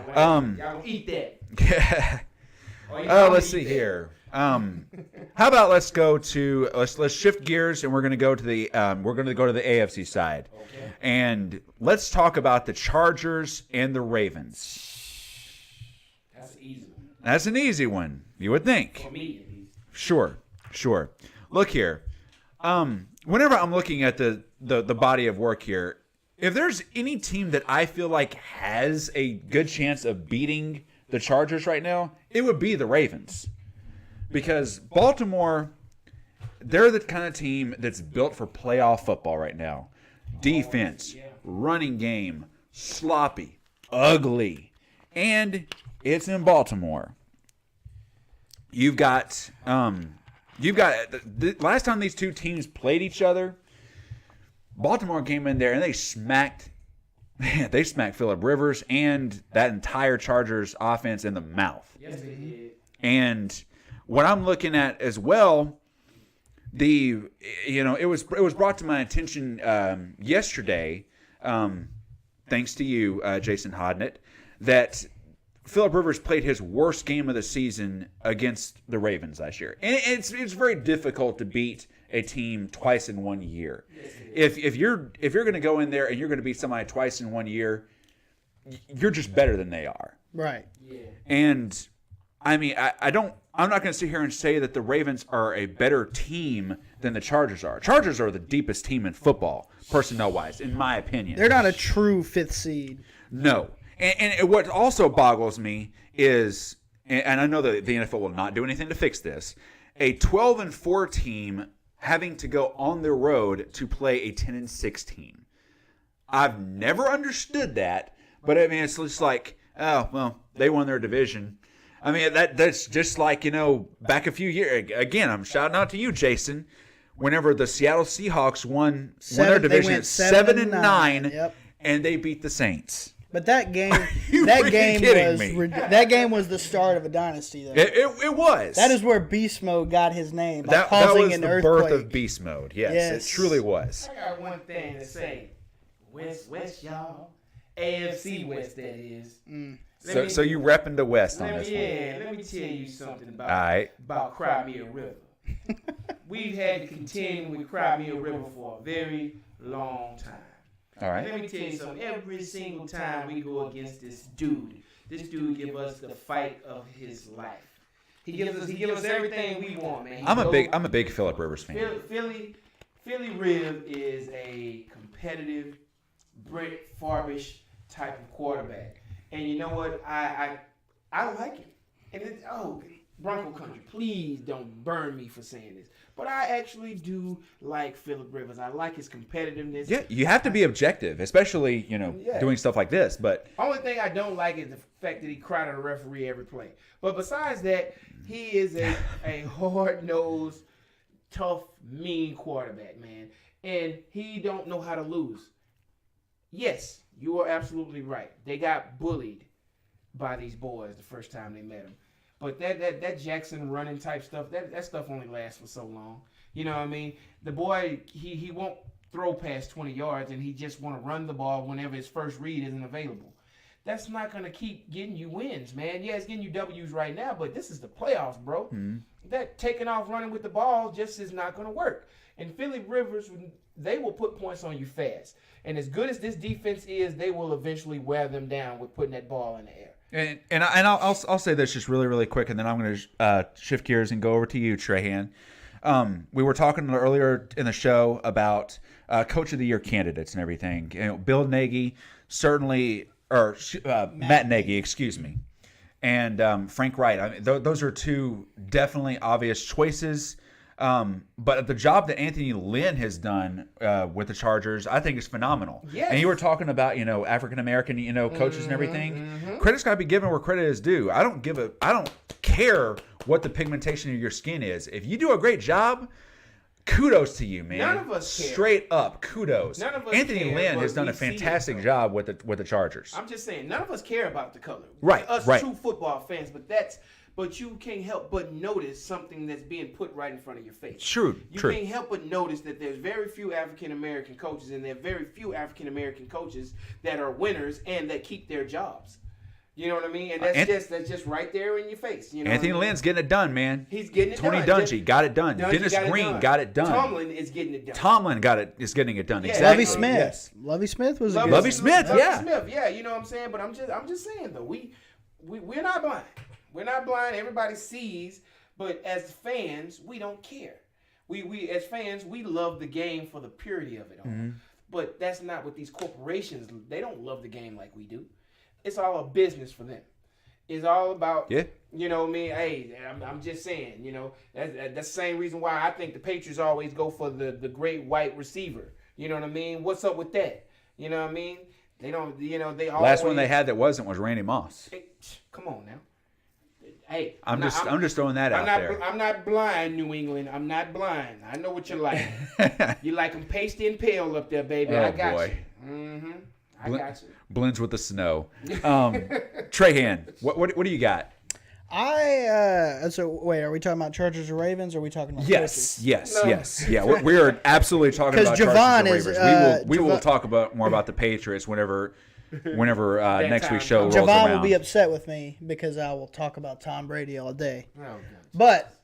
Y'all gonna eat that. Let's see here. How about let's shift gears and we're going to go to the AFC side. Okay. And let's talk about the Chargers and the Ravens. That's an easy one. That's an easy one, you would think. For me, at least. Sure. Look here. Whenever I'm looking at the body of work here, if there's any team that I feel like has a good chance of beating the Chargers right now, it would be the Ravens. Because Baltimore, they're the kind of team that's built for playoff football right now. Defense, running game, sloppy, ugly, and it's in Baltimore. You've got the last time these two teams played each other, Baltimore came in there and they smacked Phillip Rivers and that entire Chargers offense in the mouth. Yes, they did. And what I'm looking at as well, it was brought to my attention yesterday, thanks to you, Jason Hodnett, that Phillip Rivers played his worst game of the season against the Ravens last year. And it's very difficult to beat a team twice in 1 year. If you're going to go in there and you're going to beat somebody twice in 1 year, you're just better than they are. Right. Yeah. And I mean, I'm not going to sit here and say that the Ravens are a better team than the Chargers are. Chargers are the deepest team in football, personnel-wise, in my opinion. They're not a true fifth seed. No. And what also boggles me is, and I know that the NFL will not do anything to fix this, a 12-4 team having to go on the road to play a 10-6 team. I've never understood that, but I mean, it's just like, oh, well, they won their division. I mean, that's just like, back a few years. Again, I'm shouting out to you, Jason. Whenever the Seattle Seahawks won their division at 7-9, yep. And they beat the Saints. But that game, that game was the start of a dynasty, though. It was. That is where Beast Mode got his name, by that causing was an the earthquake. birth of Beast Mode. Yes, it truly was. I got one thing to say. West, y'all. AFC West, that is. So you repping the West on this one. Yeah, let me tell you something about Crimea River. We've had to contend with Crimea River for a very long time. All right. Let me tell you something. Every single time we go against this dude give us the fight of his life. He gives us everything we want, man. I'm a big Phillip Rivers fan. Philly Riv is a competitive Brett Favre-ish type of quarterback. And you know what? I like him. And Bronco Country, please don't burn me for saying this. But I actually do like Phillip Rivers. I like his competitiveness. Yeah, you have to be objective, especially, doing stuff like this. But only thing I don't like is the fact that he cried at a referee every play. But besides that, he is a hard-nosed, tough, mean quarterback, man. And he don't know how to lose. Yes, you are absolutely right. They got bullied by these boys the first time they met him. But that Jackson running type stuff, that stuff only lasts for so long. You know what I mean? The boy, he won't throw past 20 yards, and he just want to run the ball whenever his first read isn't available. That's not going to keep getting you wins, man. Yeah, it's getting you W's right now, but this is the playoffs, bro. Mm-hmm. That taking off running with the ball just is not going to work. And Philly Rivers, they will put points on you fast. And as good as this defense is, they will eventually wear them down with putting that ball in the air. And I'll say this just really, really quick, and then I'm going to shift gears and go over to you, Trahan. We were talking earlier in the show about Coach of the Year candidates and everything. Bill Nagy certainly Matt Nagy, excuse me, and Frank Wright. I mean, those are two definitely obvious choices. But the job that Anthony Lynn has done with the Chargers, I think is phenomenal. Yes. And you were talking about, African American, coaches and everything. Credit's got to be given where credit is due. I don't care what the pigmentation of your skin is. If you do a great job, kudos to you, man. None of us care. Straight up, kudos. None of us Anthony care, Lynn but has done we a see it, fantastic though. job with the Chargers. I'm just saying, none of us care about the color. Right, Us right. true football fans, but you can't help but notice something that's being put right in front of your face. True. You can't help but notice that there's very few African American coaches, and there are very few African American coaches that are winners and that keep their jobs. You know what I mean? And that's just right there in your face. You know Anthony Lynn's getting it done, man. He's getting it Tony done. Dungy got it done. Dennis Green got it done. Tomlin is getting it done. Tomlin is getting it done. Yeah. Exactly. Lovie Smith. Yes. Lovie Smith was a good Lovie Smith, yeah. Smith, yeah. You know what I'm saying? But I'm just saying though, we're not blind. We're not blind. Everybody sees, but as fans, we don't care. We as fans, we love the game for the purity of it all. Mm-hmm. But that's not what these corporations. They don't love the game like we do. It's all a business for them. It's all about, you know what I mean? Hey, I'm just saying, that's the same reason why I think the Patriots always go for the great white receiver. You know what I mean? What's up with that? You know what I mean? They don't, they always. Last one they had that wasn't was Randy Moss. Hey, come on now. Hey, I'm just throwing that out there. I'm not blind, New England. I'm not blind. I know what you like. You like them pasty and pale up there, baby. Oh, I got boy. you. Mm-hmm. I got you. Blends with the snow. Trahan, what do you got? So wait, are we talking about Chargers or Ravens? Or are we talking about coaches? Yes. Yeah, we are absolutely talking about Jevon Chargers and Ravens. We will talk more about the Patriots whenever next week's show rolls around. Jevon will be upset with me because I will talk about Tom Brady all day. Oh, God. But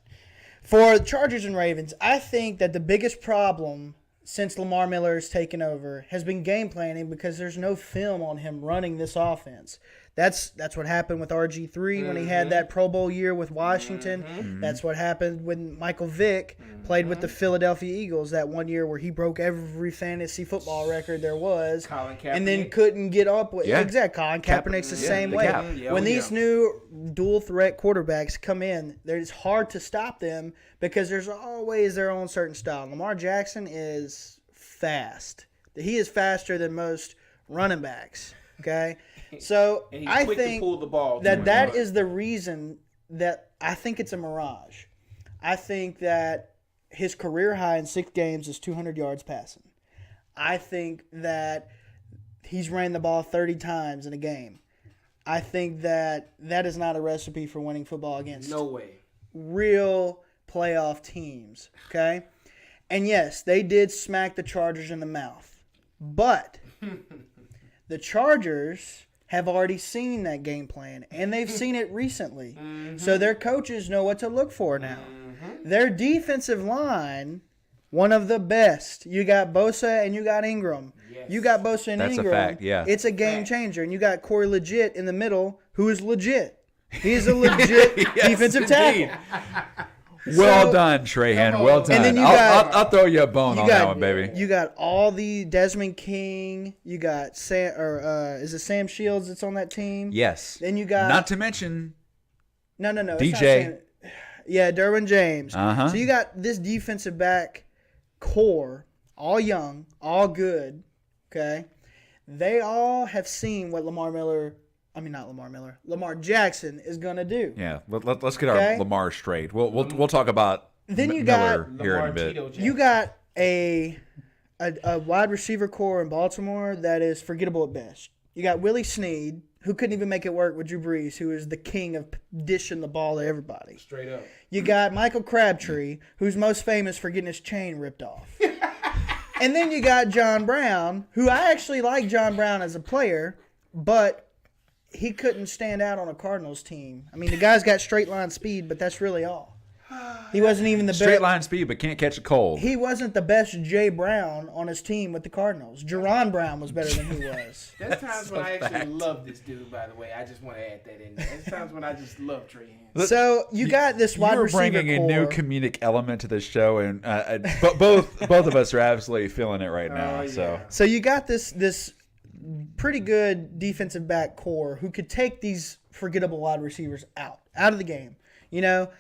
for Chargers and Ravens, I think that the biggest problem since Lamar Miller has taken over has been game planning because there's no film on him running this offense. That's what happened with RG3 when he had that Pro Bowl year with Washington. That's what happened when Michael Vick played with the Philadelphia Eagles that one year where he broke every fantasy football record there was and then couldn't get up with exactly. Colin Kaepernick's the same way. When these new dual threat quarterbacks come in, it's hard to stop them because there's always their own certain style. Lamar Jackson is fast. He is faster than most running backs. Okay? So I think pull the ball that is the reason that I think it's a mirage. I think that his career high in 6 games is 200 yards passing. I think that he's ran the ball 30 times in a game. I think that is not a recipe for winning football against real playoff teams. Okay? And yes, they did smack the Chargers in the mouth. But the Chargers have already seen that game plan, and they've seen it recently. So their coaches know what to look for now. Their defensive line, one of the best. You got Bosa and you got Ingram. Yes. You got Bosa and Ingram. That's a fact, yeah. It's a game changer. And you got Corey Legit in the middle, who is legit. He's a legit defensive tackle. Well done, Trahan. Well done. And then I'll throw you a bone on that one, baby. You got all the Desmond King. You got is it Sam Shields that's on that team? Yes. Then you got not to mention no DJ. Derwin James. Uh-huh. So you got this defensive back core, all young, all good. Okay, they all have seen what Lamar Jackson is gonna do. Yeah, let's get our Lamar straight. We'll talk about Miller here in a bit. You got a wide receiver core in Baltimore that is forgettable at best. You got Willie Snead, who couldn't even make it work with Drew Brees, who is the king of dishing the ball to everybody. Straight up. You got Michael Crabtree, who's most famous for getting his chain ripped off. And then you got John Brown, who I actually like John Brown as a player, but he couldn't stand out on a Cardinals team. I mean, the guy's got straight line speed, but that's really all. He wasn't even the best. Straight line speed, but can't catch a cold. He wasn't the best Jay Brown on his team with the Cardinals. Jerron Brown was better than he was. There's times when I actually love this dude, by the way. I just want to add that in there. There's times when I just love Trahan. So you got this wide receiver You're bringing core. a new comedic element to this show, and both of us are absolutely feeling it right now. Yeah. So you got this pretty good defensive back core who could take these forgettable wide receivers out of the game. You know,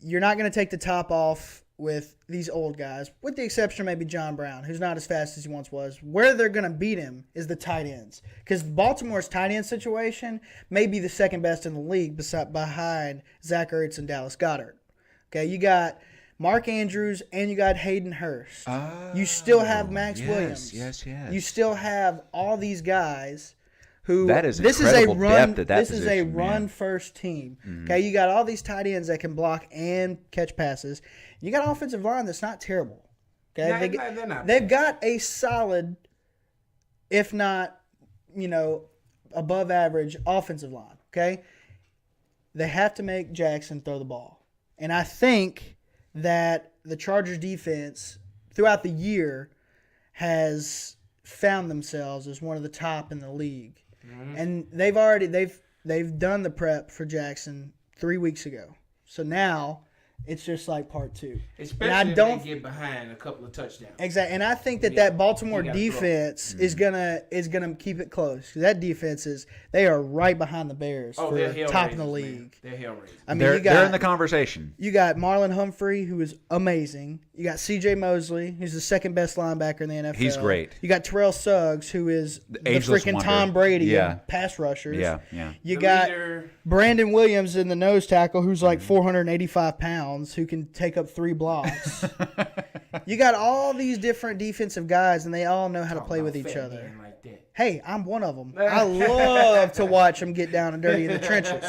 you're not going to take the top off with these old guys, with the exception of maybe John Brown, who's not as fast as he once was. Where they're going to beat him is the tight ends, because Baltimore's tight end situation may be the second best in the league behind Zach Ertz and Dallas Goedert. Okay, you got Mark Andrews and you got Hayden Hurst. You still have Max Williams. Yes. You still have all these guys who that is incredible depth at that this position, is a man. run-first team. Okay, you got all these tight ends that can block and catch passes. You got an offensive line that's not terrible. Okay, they're not they've got a solid, if not, above average offensive line. Okay, they have to make Jackson throw the ball, and I think that the Chargers defense throughout the year has found themselves as one of the top in the league. And they've done the prep for Jackson 3 weeks ago. So now it's just like part two. Especially if they get behind a couple of touchdowns. Exactly. And I think that Baltimore defense is gonna keep it close. 'Cause that defense they are right behind the Bears for top in the league. Man. They're hell raisers. I mean, they're in the conversation. You got Marlon Humphrey, who is amazing. You got C.J. Mosley, who's the second best linebacker in the NFL. He's great. You got Terrell Suggs, who is the freaking wonder. Tom Brady Yeah. of pass rushers. Yeah. You got Brandon Williams in the nose tackle, who's like 485 pounds, who can take up 3 blocks. You got all these different defensive guys, and they all know how to play with each other. Hey, I'm one of them. I love to watch them get down and dirty in the trenches.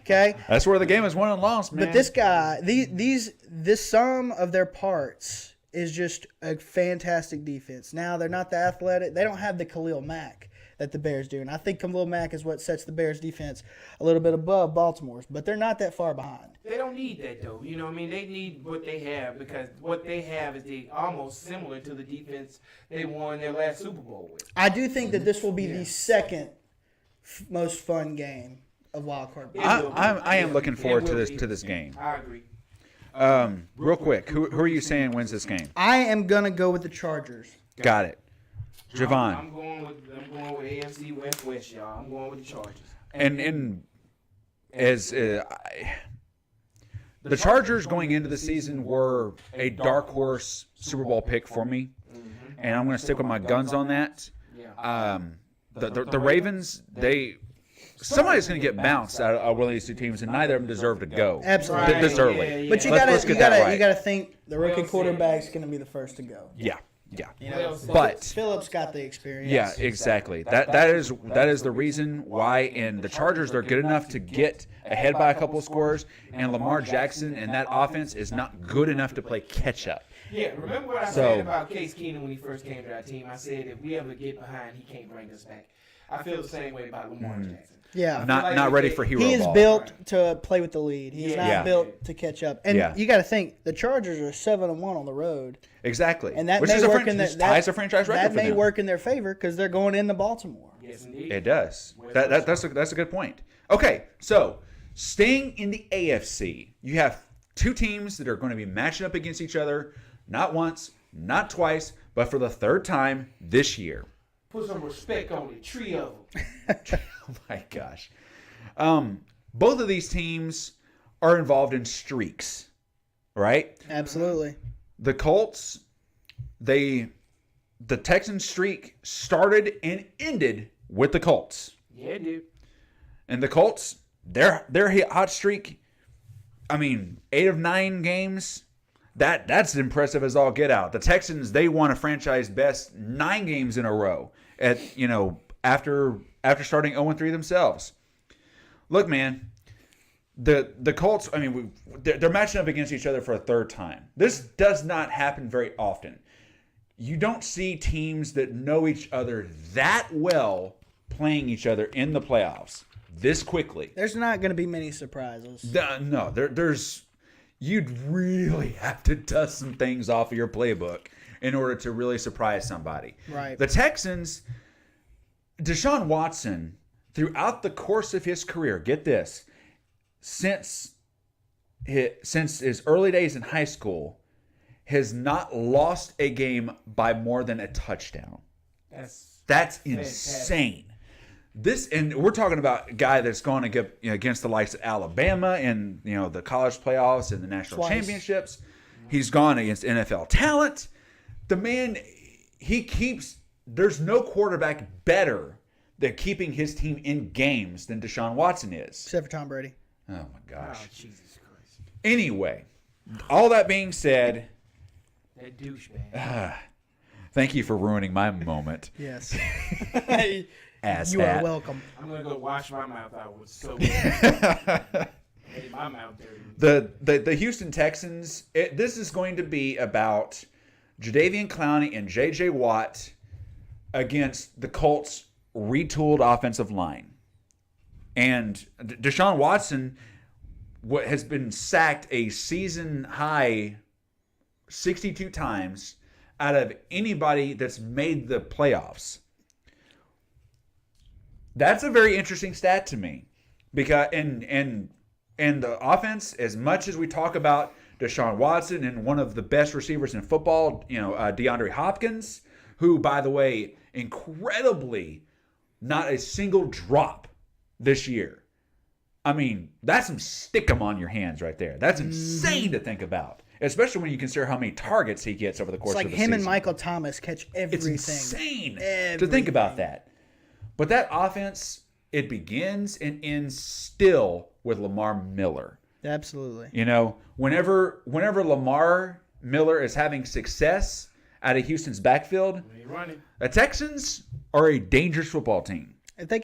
Okay? That's where the game is won and lost, man. But this guy, this sum of their parts is just a fantastic defense. Now, they're not the athletic. They don't have the Khalil Mack that the Bears do. And I think Khalil Mack is what sets the Bears defense a little bit above Baltimore's. But they're not that far behind. They don't need that, though. You know what I mean? They need what they have, because what they have is almost similar to the defense they won their last Super Bowl with. I do think that this will be the second most fun game of Wild Card. I am looking forward to this game. I agree. Real quick, who are you saying wins this game? I am going to go with the Chargers. Got it. Jevon. I'm going with AFC West, y'all. I'm going with the Chargers. And as the Chargers going into the season were a dark horse Super Bowl pick for me, and I'm going to stick with my guns on that. The Ravens, somebody's going to get bounced out of one of these two teams, and neither of them deserve to go. Absolutely. This early. But you got to think the rookie quarterback's going to be the first to go. Yeah. But Phillips got the experience. Yeah, exactly. That is the reason why in the Chargers they're good enough to get ahead by a couple of scores, and Lamar Jackson and that offense is not good enough to play catch up. Yeah, remember what I said about Case Keenum when he first came to our team? I said if we ever get behind, he can't bring us back. I feel the same way about Lamar Jackson. Yeah, not ready for hero ball. He is built to play with the lead. He's not built to catch up. And you got to think the Chargers are 7-1 on the road. Exactly, and that which may is work in their ties a franchise record. That may for them. work in their favor because they're going into Baltimore. Yes, indeed. It does. That's a good point. Okay, so staying in the AFC, you have two teams that are going to be matching up against each other, not once, not twice, but for the third time this year. Put some respect on it. Three of them. Oh my gosh. Both of these teams are involved in streaks, right? Absolutely. The Colts, the Texans streak started and ended with the Colts. Yeah, dude. And the Colts, their hot streak, 8 of 9 games, that's impressive as all get out. The Texans, they won a franchise best 9 games in a row after starting 0-3 themselves. Look, man, the Colts, they're matching up against each other for a third time. This does not happen very often. You don't see teams that know each other that well playing each other in the playoffs this quickly. There's not going to be many surprises. No, there's. You'd really have to dust some things off of your playbook in order to really surprise somebody. Right. The Texans, Deshaun Watson, throughout the course of his career, get this, since his early days in high school, has not lost a game by more than a touchdown. That's That's insane. And we're talking about a guy that's going against the likes of Alabama and the college playoffs and the national championships. He's gone against NFL talent. The man, there's no quarterback better than keeping his team in games than Deshaun Watson is. Except for Tom Brady. Oh my gosh. Oh, Jesus Christ. Anyway, all that being said, that douchebag. Thank you for ruining my moment. Yes. You are welcome. I'm gonna go wash my mouth out with soap. Made my mouth dirty. The Houston Texans. This is going to be about Jadeveon Clowney and J.J. Watt against the Colts' retooled offensive line. And Deshaun Watson has been sacked a season high 62 times out of anybody that's made the playoffs. That's a very interesting stat to me, because and the offense, as much as we talk about Deshaun Watson and one of the best receivers in football, DeAndre Hopkins, who, by the way, incredibly not a single drop this year. I mean, that's some stick 'em on your hands right there. That's insane to think about, especially when you consider how many targets he gets over the course of the season. It's like him and Michael Thomas catch everything. It's insane to think about that. But that offense, it begins and ends still with Lamar Miller. Absolutely. Whenever Lamar Miller is having success out of Houston's backfield, the Texans are a dangerous football team. If they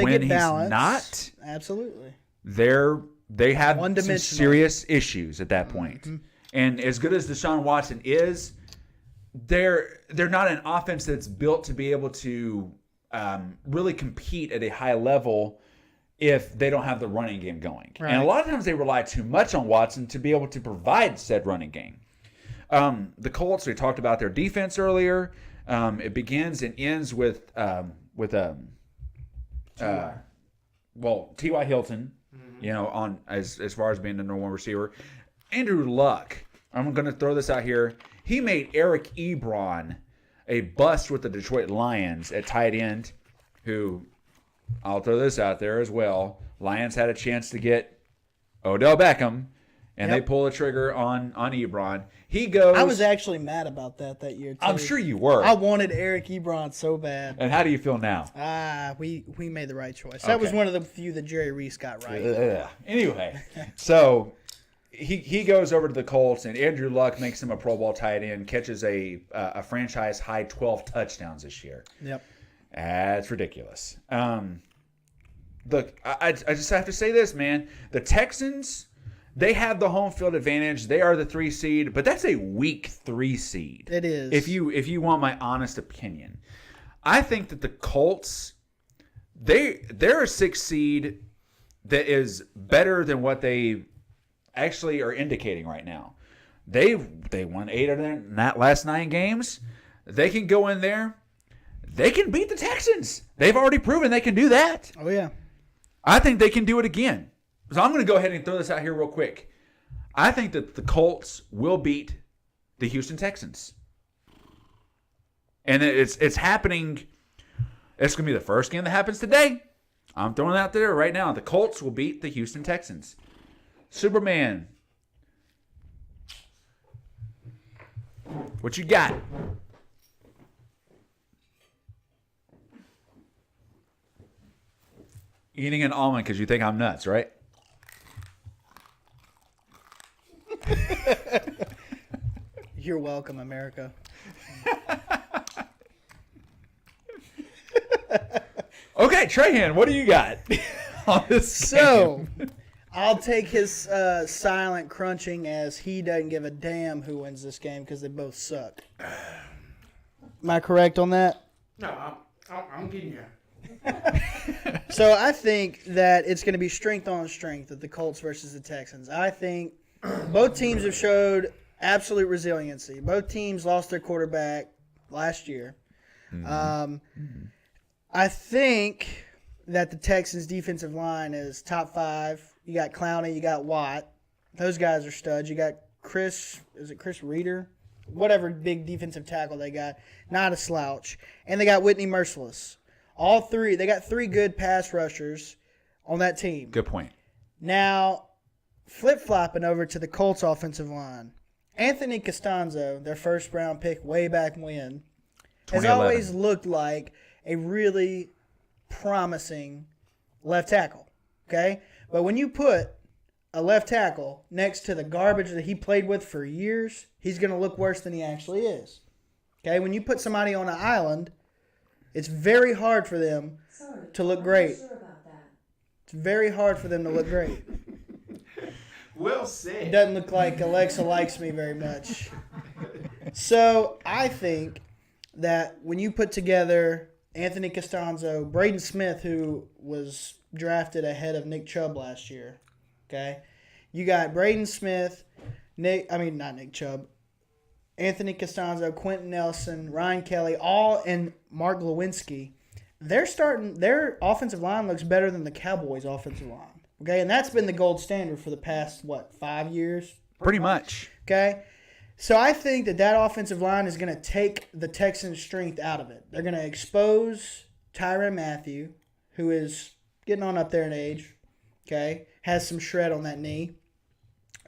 when get balance, not, absolutely. They have some serious issues at that point. Mm-hmm. And as good as Deshaun Watson is, they're not an offense that's built to be able to really compete at a high level if they don't have the running game going. Right. And a lot of times they rely too much on Watson to be able to provide said running game. The Colts, we talked about their defense earlier. It begins and ends with T.Y. Hilton, on as far as being the number one receiver. Andrew Luck, I'm going to throw this out here. He made Eric Ebron a bust with the Detroit Lions at tight end, who, I'll throw this out there as well. Lions had a chance to get Odell Beckham, and they pull the trigger on Ebron. He goes. I was actually mad about that year, too. I'm sure you were. I wanted Eric Ebron so bad. And how do you feel now? We made the right choice. That was one of the few that Jerry Reese got right. Anyway, so he goes over to the Colts, and Andrew Luck makes him a Pro Bowl tight end, catches a franchise high 12 touchdowns this year. Yep. That's ridiculous. Look, I just have to say this, man. The Texans, they have the home field advantage. They are the 3 seed, but that's a weak 3 seed. It is. If you want my honest opinion, I think that the Colts, they're a 6 seed that is better than what they actually are indicating right now. They won 8 of their last 9 games. They can go in there. They can beat the Texans. They've already proven they can do that. Oh, yeah. I think they can do it again. So I'm going to go ahead and throw this out here real quick. I think that the Colts will beat the Houston Texans. And it's happening. It's going to be the first game that happens today. I'm throwing it out there right now. The Colts will beat the Houston Texans. Superman, what you got? Eating an almond because you think I'm nuts, right? You're welcome, America. Okay, Trahan, what do you got on this game? I'll take his silent crunching as he doesn't give a damn who wins this game because they both suck. Am I correct on that? No, I'm getting you. So I think that it's going to be strength on strength with the Colts versus the Texans. I think both teams have showed absolute resiliency. Both teams lost their quarterback last year. I think that the Texans' defensive line is top 5. You got Clowney, you got Watt. Those guys are studs. You got Chris Reeder? whatever big defensive tackle they got, not a slouch. And they got Whitney Merciless. All three. They got 3 good pass rushers on that team. Good point. Now, flip-flopping over to the Colts offensive line. Anthony Costanzo, their first-round pick way back when, has 2011. always looked like a really promising left tackle. Okay? But when you put a left tackle next to the garbage that he played with for years, he's going to look worse than he actually is. Okay? When you put somebody on an island, it's very hard for them to look great. It's very hard for them to look great. Well said. It doesn't look like Alexa likes me very much. So I think that when you put together Anthony Costanzo, Braden Smith, who was drafted ahead of Nick Chubb last year, okay? You got Braden Smith, not Nick Chubb, Anthony Costanzo, Quentin Nelson, Ryan Kelly, all and Mark Lewinsky. Their offensive line looks better than the Cowboys' offensive line. Okay, and that's been the gold standard for the past, 5 years? Pretty much. Okay, so I think that offensive line is going to take the Texans' strength out of it. They're going to expose Tyrann Mathieu, who is getting on up there in age, okay, has some shred on that knee.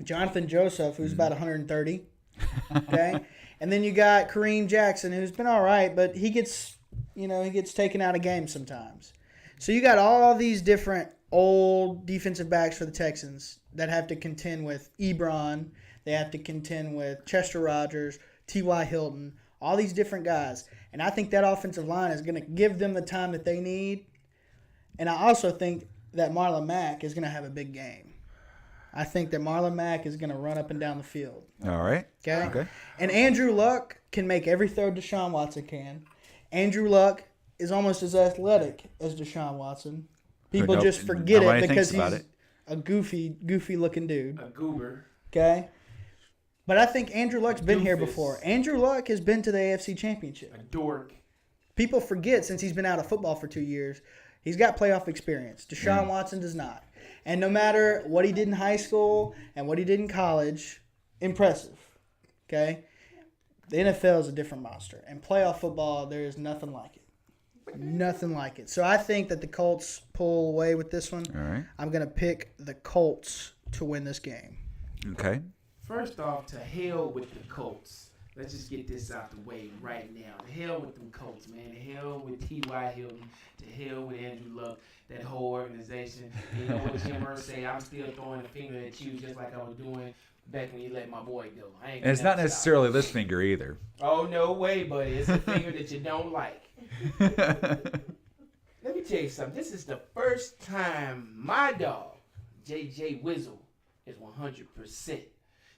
Jonathan Joseph, who's about 130, okay, and then you got Kareem Jackson, who's been all right, but he gets taken out of games sometimes. So you got all these different old defensive backs for the Texans that have to contend with Ebron. They have to contend with Chester Rogers, T.Y. Hilton, all these different guys. And I think that offensive line is going to give them the time that they need. And I also think that Marlon Mack is going to have a big game. I think that Marlon Mack is going to run up and down the field. All right. Okay? And Andrew Luck can make every throw Deshaun Watson can. Andrew Luck is almost as athletic as Deshaun Watson. People just forget it because he's a goofy-looking dude. A goober. Okay? But I think Andrew Luck's been here before. Andrew Luck has been to the AFC Championship. A dork. People forget since he's been out of football for 2 years, he's got playoff experience. Deshaun Watson does not. And no matter what he did in high school and what he did in college, impressive. Okay? The NFL is a different monster. And playoff football, there is nothing like it. Nothing like it. So I think that the Colts pull away with this one. All right. I'm going to pick the Colts to win this game. Okay. First off, to hell with the Colts. Let's just get this out the way right now. To hell with them Colts, man. To hell with T.Y. Hilton. To hell with Andrew Luck. That whole organization. You know what Jim say? I'm still throwing a finger at you just like I was doing back when you let my boy go. And it's not necessarily this finger either. Oh, no way, buddy. It's a finger that you don't like. Let me tell you something. This is the first time my dog, J.J. Wizzle, is 100%.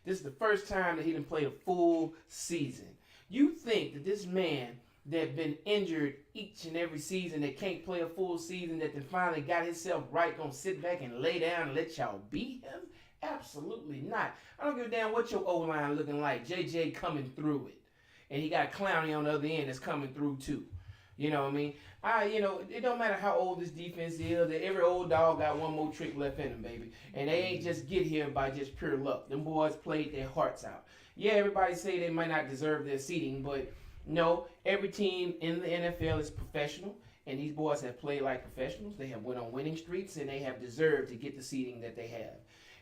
This is the first time that he done played a full season. You think that this man that been injured each and every season, that can't play a full season, that then finally got himself right, gonna sit back and lay down and let y'all beat him? Absolutely not. I don't give a damn what your O-line looking like. J.J. coming through it. And he got Clowney on the other end that's coming through too. You know what I mean? It don't matter how old this defense is. Every old dog got one more trick left in them, baby. And they ain't just get here by just pure luck. Them boys played their hearts out. Yeah, everybody say they might not deserve their seeding, but no, every team in the NFL is professional, and these boys have played like professionals. They have went on winning streaks, and they have deserved to get the seeding that they have.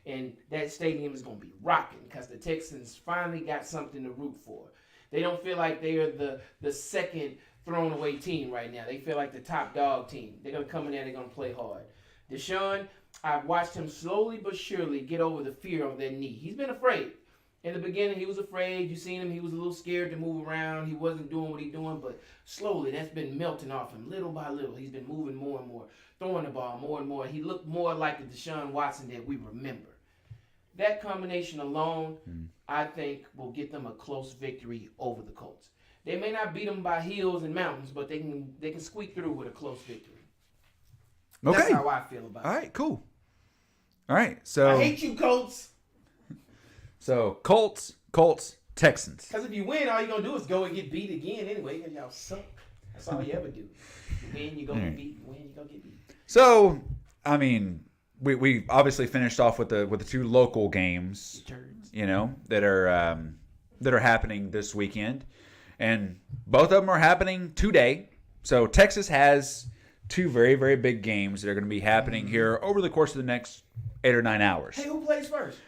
And that stadium is going to be rocking because the Texans finally got something to root for. They don't feel like they are the second thrown away team right now. They feel like the top dog team. They're going to come in there and they're going to play hard. Deshaun, I've watched him slowly but surely get over the fear of that knee. He's been afraid. In the beginning, he was afraid. You seen him, he was a little scared to move around. He wasn't doing what he's doing, but slowly that's been melting off him little by little. He's been moving more and more, throwing the ball more and more. He looked more like the Deshaun Watson that we remember. That combination alone, I think, will get them a close victory over the Colts. They may not beat them by hills and mountains, but they can squeak through with a close victory. Okay. That's how I feel about it. All right, cool. All right, so I hate you, Colts. So Colts, Texans. Because if you win, all you're going to do is go and get beat again anyway, because y'all suck. That's all you ever do. You win, you're going to get beat. You win, you're going to get beat. So, I mean, we obviously finished off with the two local games, Turds. you know, that are that are happening this weekend, and both of them are happening today. So Texas has 2 very, very big games that are going to be happening here over the course of the next 8 or 9 hours. Hey, who plays first?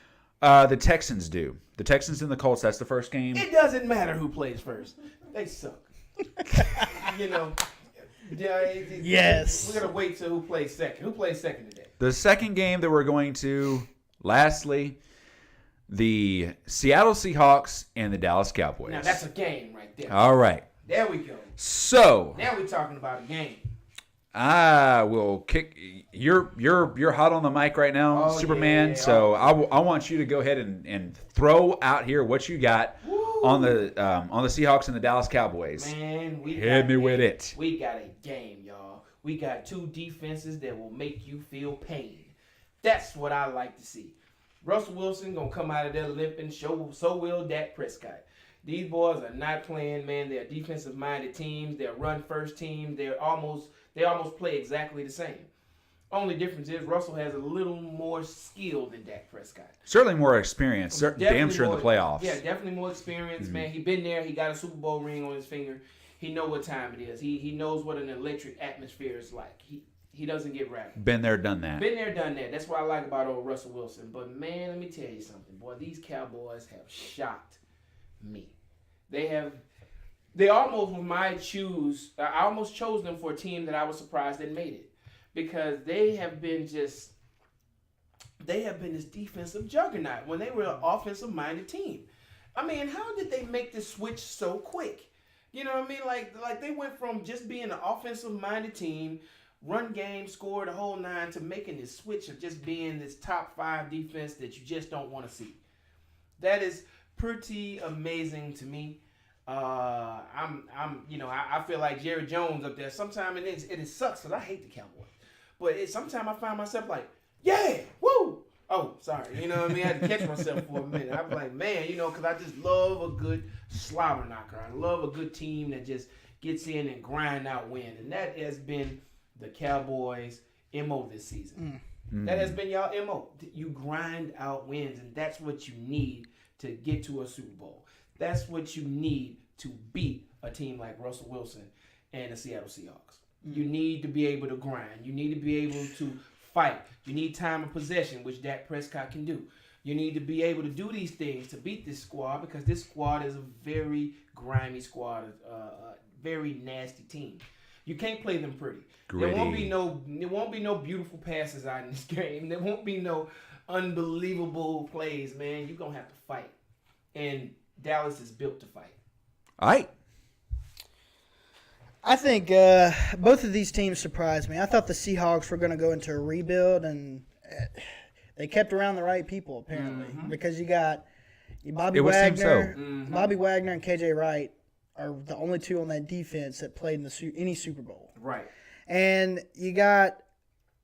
The Texans do. The Texans and the Colts, that's the first game. It doesn't matter who plays first. They suck. You know. Yes. We're going to wait till who plays second. Who plays second today? The second game that we're going to, lastly, the Seattle Seahawks and the Dallas Cowboys. Now, that's a game right there. All right. There we go. So now we're talking about a game. I will kick. You're hot on the mic right now, Superman. Yeah. So I want you to go ahead and throw out here what you got on the Seahawks and the Dallas Cowboys. Man, hit me with it. We got a game, y'all. We got 2 defenses that will make you feel pain. That's what I like to see. Russell Wilson gonna come out of there limping. So will Dak Prescott. These boys are not playing, man. They're defensive-minded teams. They're run-first teams. They almost play exactly the same. Only difference is Russell has a little more skill than Dak Prescott. Certainly more experience. Damn sure in the playoffs. Yeah, definitely more experience, man. He been there. He got a Super Bowl ring on his finger. He know what time it is. He knows what an electric atmosphere is like. He doesn't get rattled. Been there, done that. Been there, done that. That's what I like about old Russell Wilson. But, man, let me tell you something. Boy, these Cowboys have shocked me. They almost were my choose. I almost chose them for a team that I was surprised that made it. Because they have been this defensive juggernaut when they were an offensive-minded team. I mean, how did they make this switch so quick? You know what I mean? Like they went from just being an offensive-minded team, run game, score the whole 9, to making this switch of just being this top 5 defense that you just don't want to see. That is pretty amazing to me. I feel like Jerry Jones up there. Sometimes it sucks because I hate the Cowboys. But sometimes I find myself like, yeah, woo. Oh, sorry. You know what I mean? I had to catch myself for a minute. I'm like, man, because I just love a good slobber knocker. I love a good team that just gets in and grind out wins. And that has been the Cowboys' MO this season. That has been y'all MO. You grind out wins, and that's what you need to get to a Super Bowl. That's what you need to beat a team like Russell Wilson and the Seattle Seahawks. You need to be able to grind. You need to be able to fight. You need time of possession, which Dak Prescott can do. You need to be able to do these things to beat this squad, because this squad is a very grimy squad, a very nasty team. You can't play them pretty. Gritty. There won't be no beautiful passes out in this game. There won't be no unbelievable plays, man. You're gonna have to fight, and Dallas is built to fight. All right. I think both of these teams surprised me. I thought the Seahawks were going to go into a rebuild, and they kept around the right people, apparently. Because you got Bobby Wagner. Bobby Wagner and KJ Wright are the only 2 on that defense that played in any Super Bowl. Right. And you got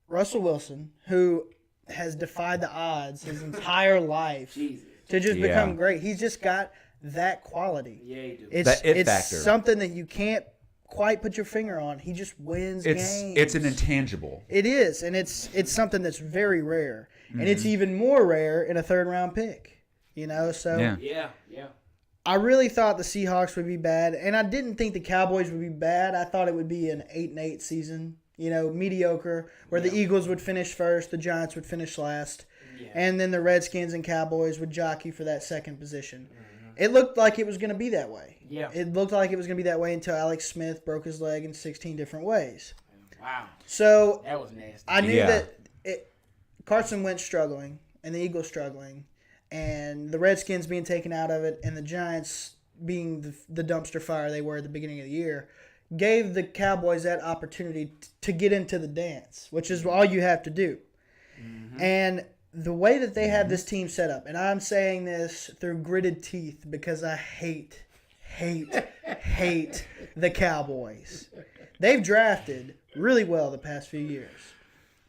Russell Wilson, who has defied the odds his entire life to just become great. He's just got that quality. Yeah, he do. It's factor. something that you can't quite put your finger on. He just wins games. It's an intangible. It is, and it's something that's very rare, and it's even more rare in a 3rd-round pick. So yeah. I really thought the Seahawks would be bad, and I didn't think the Cowboys would be bad. I thought it would be an 8-8 season, mediocre, where the Eagles would finish first, the Giants would finish last, and then the Redskins and Cowboys would jockey for that second position. It looked like it was going to be that way. Yeah. It looked like it was going to be that way until Alex Smith broke his leg in 16 different ways. Wow. So That was nasty. I knew that Carson Wentz struggling and the Eagles struggling and the Redskins being taken out of it and the Giants being the dumpster fire they were at the beginning of the year gave the Cowboys that opportunity to get into the dance, which is all you have to do. And the way that they have this team set up, and I'm saying this through gritted teeth because I hate the Cowboys. They've drafted really well the past few years.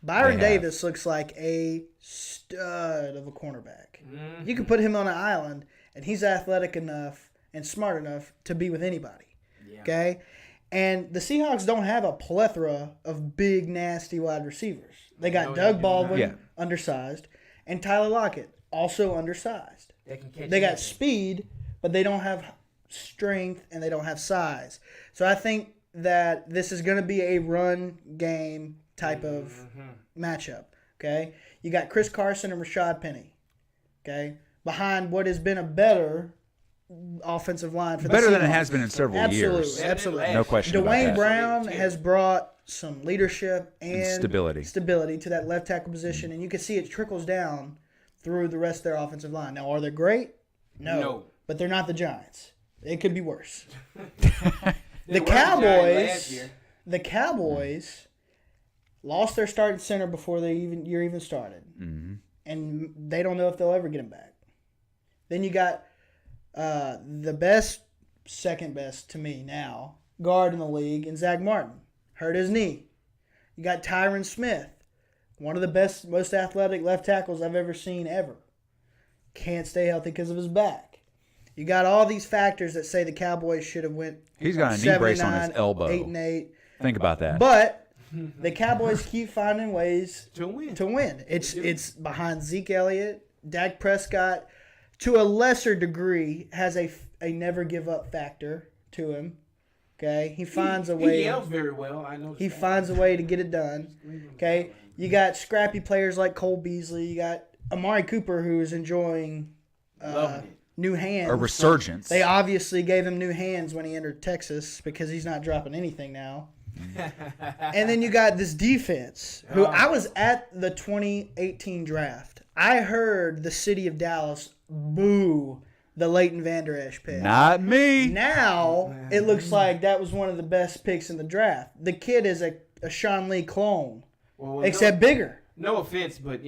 Byron Davis looks like a stud of a cornerback. You can put him on an island, and he's athletic enough and smart enough to be with anybody. Okay? And the Seahawks don't have a plethora of big, nasty wide receivers. They got Doug Baldwin, undersized, and Tyler Lockett, also undersized. They can catch They got speed but they don't have strength and they don't have size. So I think that this is going to be a run game type of matchup. Okay, you got Chris Carson and Rashad Penny. Okay, behind what has been a better offensive line for better the than it Seahawks. has been in several years. Absolutely. No question about Dwayne that. Brown has brought some leadership and stability to that left tackle position, and you can see it trickles down through the rest of their offensive line. Now, are they great? No. But they're not the Giants. It could be worse. The Cowboys lost their starting center before year even started, and they don't know if they'll ever get him back. Then you got the second best to me now, guard in the league, and Zach Martin hurt his knee. You got Tyron Smith, one of the best, most athletic left tackles I've ever seen ever. Can't stay healthy because of his back. You got all these factors that say the Cowboys should have went. He's got a knee brace on his elbow. 8-8. Think about that. But the Cowboys keep finding ways to win. It's behind Zeke Elliott, Dak Prescott, to a lesser degree, has a never give up factor to him. Okay, he finds a way. He yells very well. I know. He finds a way to get it done. Okay, you got scrappy players like Cole Beasley. You got Amari Cooper, who is enjoying new hands. A resurgence. They obviously gave him new hands when he entered Texas because he's not dropping anything now. And then you got this defense, who I was at the 2018 draft. I heard the city of Dallas boo the Leighton Vander Esch pick. Not me. Now, it looks like that was one of the best picks in the draft. The kid is a Sean Lee clone, except bigger. No offense, but,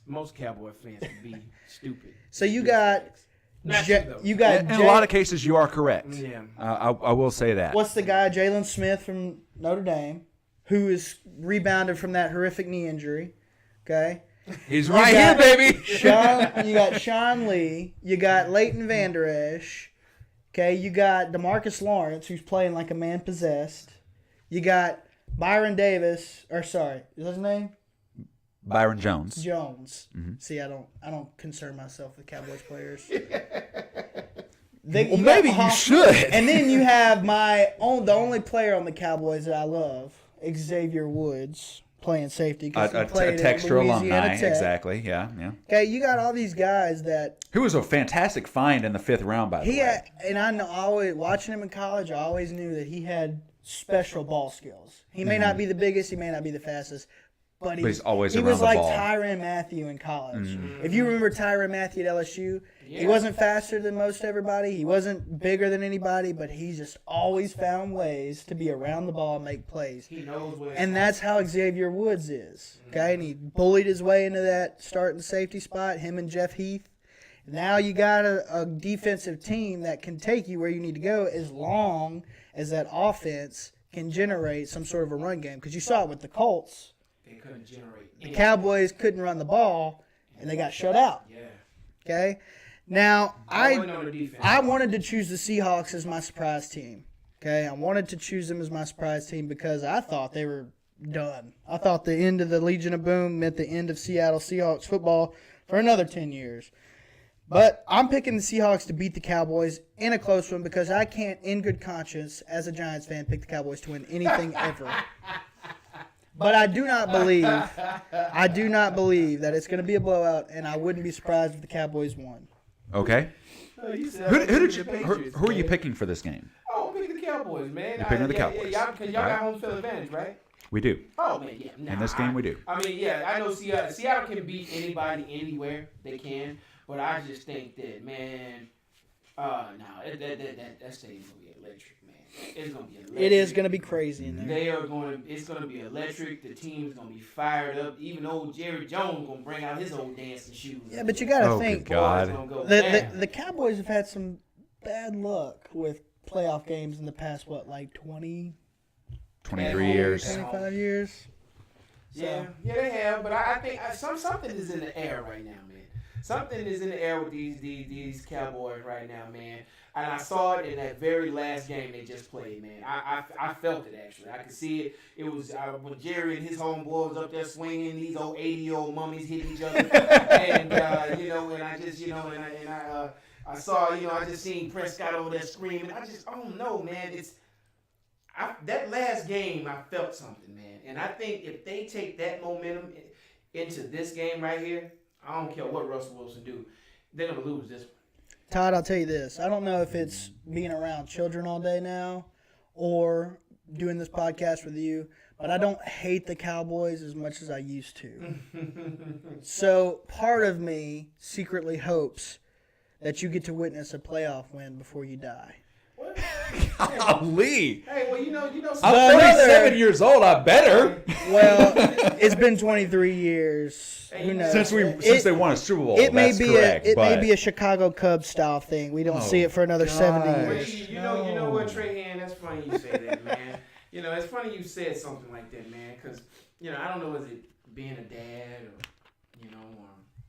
most Cowboy fans would be stupid. So you got... In a lot of cases, you are correct. Yeah. I will say that. What's the guy, Jalen Smith from Notre Dame, who is rebounded from that horrific knee injury? Okay. He's right here, baby. You got Sean Lee. You got Leighton Vander Esch. Okay. You got DeMarcus Lawrence, who's playing like a man possessed. You got Byron Davis. Is that his name? Byron Jones. Mm-hmm. See, I don't concern myself with Cowboys players. Maybe you should. And then you have the only player on the Cowboys that I love, Xavier Woods, playing safety. A Texter alumni, exactly. Yeah. Okay, you got all these guys that. Who was a fantastic find in the 5th round, by the way. And I know, always watching him in college, I always knew that he had special ball skills. He may not be the biggest, he may not be the fastest. But he's always he around was the like ball. Tyrann Mathieu in college. If you remember Tyrann Mathieu at LSU, he wasn't faster than most everybody. He wasn't bigger than anybody, but he just always found ways to be around the ball and make plays. He knows where. And that's how Xavier Woods is. Okay, and he bullied his way into that starting safety spot. Him and Jeff Heath. Now you got a defensive team that can take you where you need to go as long as that offense can generate some sort of a run game. Because you saw it with the Colts. They couldn't generate. The Cowboys couldn't run the ball, and they got shut out. Yeah. Okay? Now, I wanted wanted to choose the Seahawks as my surprise team. Okay? I wanted to choose them as my surprise team because I thought they were done. I thought the end of the Legion of Boom meant the end of Seattle Seahawks football for another 10 years. But I'm picking the Seahawks to beat the Cowboys in a close one because I can't, in good conscience, as a Giants fan, pick the Cowboys to win anything ever. But I do not believe that it's going to be a blowout, and I wouldn't be surprised if the Cowboys won. Okay. Who are you picking for this game? Oh, I'm picking the Cowboys, man. You're picking the Cowboys. Yeah, y'all got home field advantage, right? We do. Oh, man, yeah. In this game, we do. I mean, yeah, I know Seattle can beat anybody anywhere they can, but I just think that, man, that stadium's going to be electric, man. It's going to be electric. It is going to be crazy in there. It's going to be electric. The team's going to be fired up. Even old Jerry Jones going to bring out his old dancing shoes. Yeah, but you got to think. Good God. The Cowboys have had some bad luck with playoff games in the past, 23 years. 25 years? Yeah, they have. But I think something is in the air right now, man. Something is in the air with these Cowboys right now, man. And I saw it in that very last game they just played, man. I felt it, actually. I could see it. It was when Jerry and his homeboy was up there swinging, these old 80-year-old mummies hitting each other. And, and I just, I saw, I just seen Prescott over there screaming. I don't know, man. That last game, I felt something, man. And I think if they take that momentum into this game right here, I don't care what Russell Wilson do, they're going to lose this one. Todd, I'll tell you this. I don't know if it's being around children all day now or doing this podcast with you, but I don't hate the Cowboys as much as I used to. So part of me secretly hopes that you get to witness a playoff win before you die. What? Golly. Hey, well, I'm 37 years old. I better. Well, it's been 23 years. Who knows? Since they won a Super Bowl. It may that's be correct, it may be a Chicago Cubs style thing. We don't see it for another 70 years. You know what, Trahan? That's funny you say that, man. It's funny you said something like that, man. Because I don't know, is it being a dad or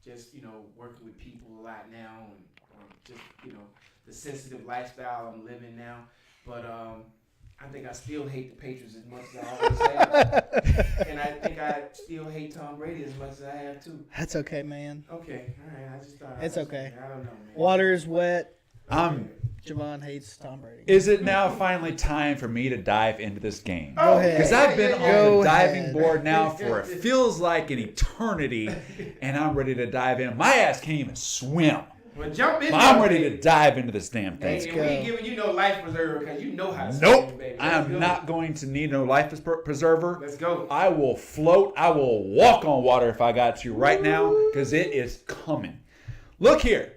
just working with people a lot now, or just the sensitive lifestyle I'm living now. But I think I still hate the Patriots as much as I always have. And I think I still hate Tom Brady as much as I have too. That's okay, man. Okay, all right. I just thought it's okay. I don't know, man. Water is wet. Jevon hates Tom Brady. Is it now finally time for me to dive into this game? Go ahead. Because I've been on the diving ahead. board now for it feels like an eternity, and I'm ready to dive in. My ass can't even swim. Well, jump in. I'm ready to dive into this damn thing. Hey, we ain't giving you no life preserver because you know how to Nope. swim, baby. I am not going to need no life preserver. Let's go. I will float. I will walk on water if I got to right now because it is coming. Look here.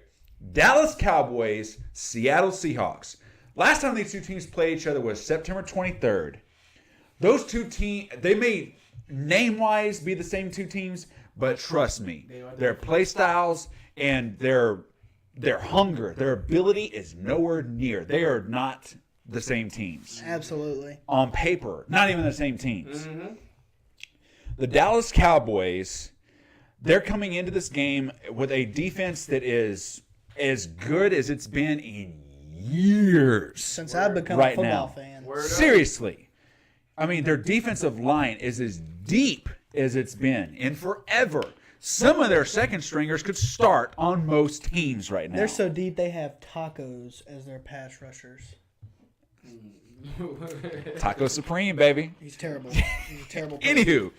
Dallas Cowboys, Seattle Seahawks. Last time these two teams played each other was September 23rd. Those two teams, they may name-wise be the same two teams, but trust me, their play styles and their hunger, their ability is nowhere near. They are not the same teams. Absolutely. On paper, not even the same teams. Mm-hmm. The Dallas Cowboys, they're coming into this game with a defense that is as good as it's been in years. Since I've become right a football now. fan. Seriously. I mean, their defensive line is as deep as it's been in forever. Some of their second stringers could start on most teams right now. They're so deep they have tacos as their pass rushers. Taco Supreme, baby. He's terrible. He's a terrible person. Anywho.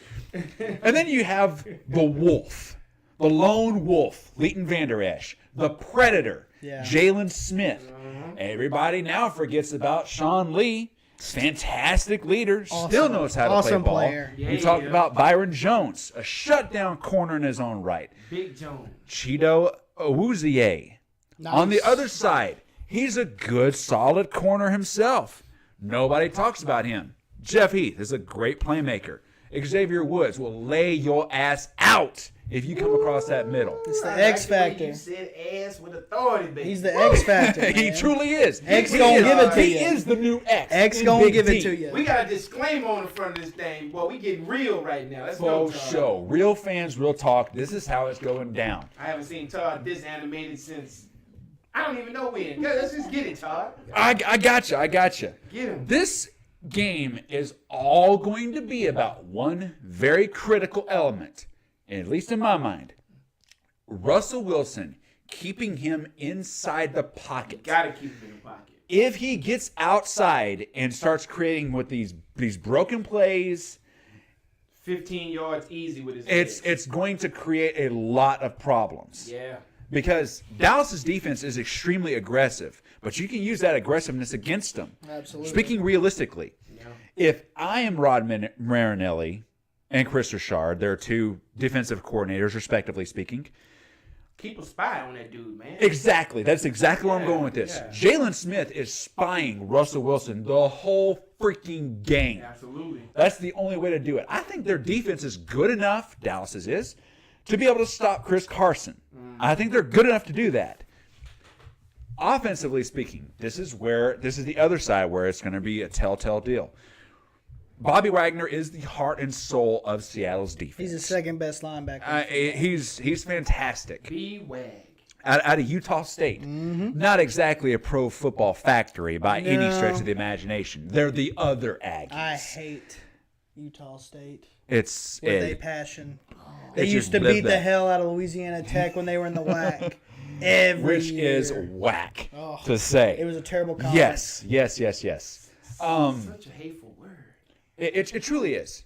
And then you have the Wolf. The Lone Wolf, Leighton Vander Esch. The Predator, Jalen Smith. Everybody now forgets about Sean Lee. Fantastic leader. Still knows how to play ball. Player. We talked about Byron Jones, a shutdown corner in his own right. Big Jones. Cheeto Awuzie. Nice. On the other side, he's a good, solid corner himself. Nobody talks about him. Jeff Heath is a great playmaker. Xavier Woods will lay your ass out if you come across that middle. It's the X Factor. You said ass with authority, baby. He's the X Factor. He truly is. X gonna give it to you. He is the new X. X in gonna Big give D. it to you. We got a disclaimer on the front of this thing. Boy, we getting real right now. Let's go, Full Todd. show. Real fans, real talk. This is how it's going down. I haven't seen Todd this animated since I don't even know when. Let's just get it, Todd. I gotcha. Get him. This game is all going to be about one very critical element, at least in my mind. Russell Wilson, keeping him inside the pocket. Gotta keep him in the pocket. If he gets outside and starts creating with these broken plays, 15 yards easy with his it's going to create a lot of problems. Yeah. Because Dallas's defense is extremely aggressive, but you can use that aggressiveness against them. Absolutely. Speaking realistically, if I am Rod Marinelli and Chris Richard, they're two defensive coordinators, respectively speaking. Keep a spy on that dude, man. Exactly. That's exactly where I'm going with this. Yeah. Jalen Smith is spying Russell Wilson the whole freaking game. Absolutely. That's the only way to do it. I think their defense is good enough, Dallas's is, to be able to stop Chris Carson. I think they're good enough to do that. Offensively speaking, this is the other side where it's going to be a telltale deal. Bobby Wagner is the heart and soul of Seattle's defense. He's the second best linebacker. He's fantastic. B-Wag. Out of Utah State. Not exactly a pro football factory by any stretch of the imagination. They're the other Aggies. I hate Utah State It's with a passion. They It's used just to beat live the that. hell out of Louisiana Tech when they were in the WAC. which year. is whack Oh, to say. It was a terrible comment. Yes. Such a hateful word. It truly is.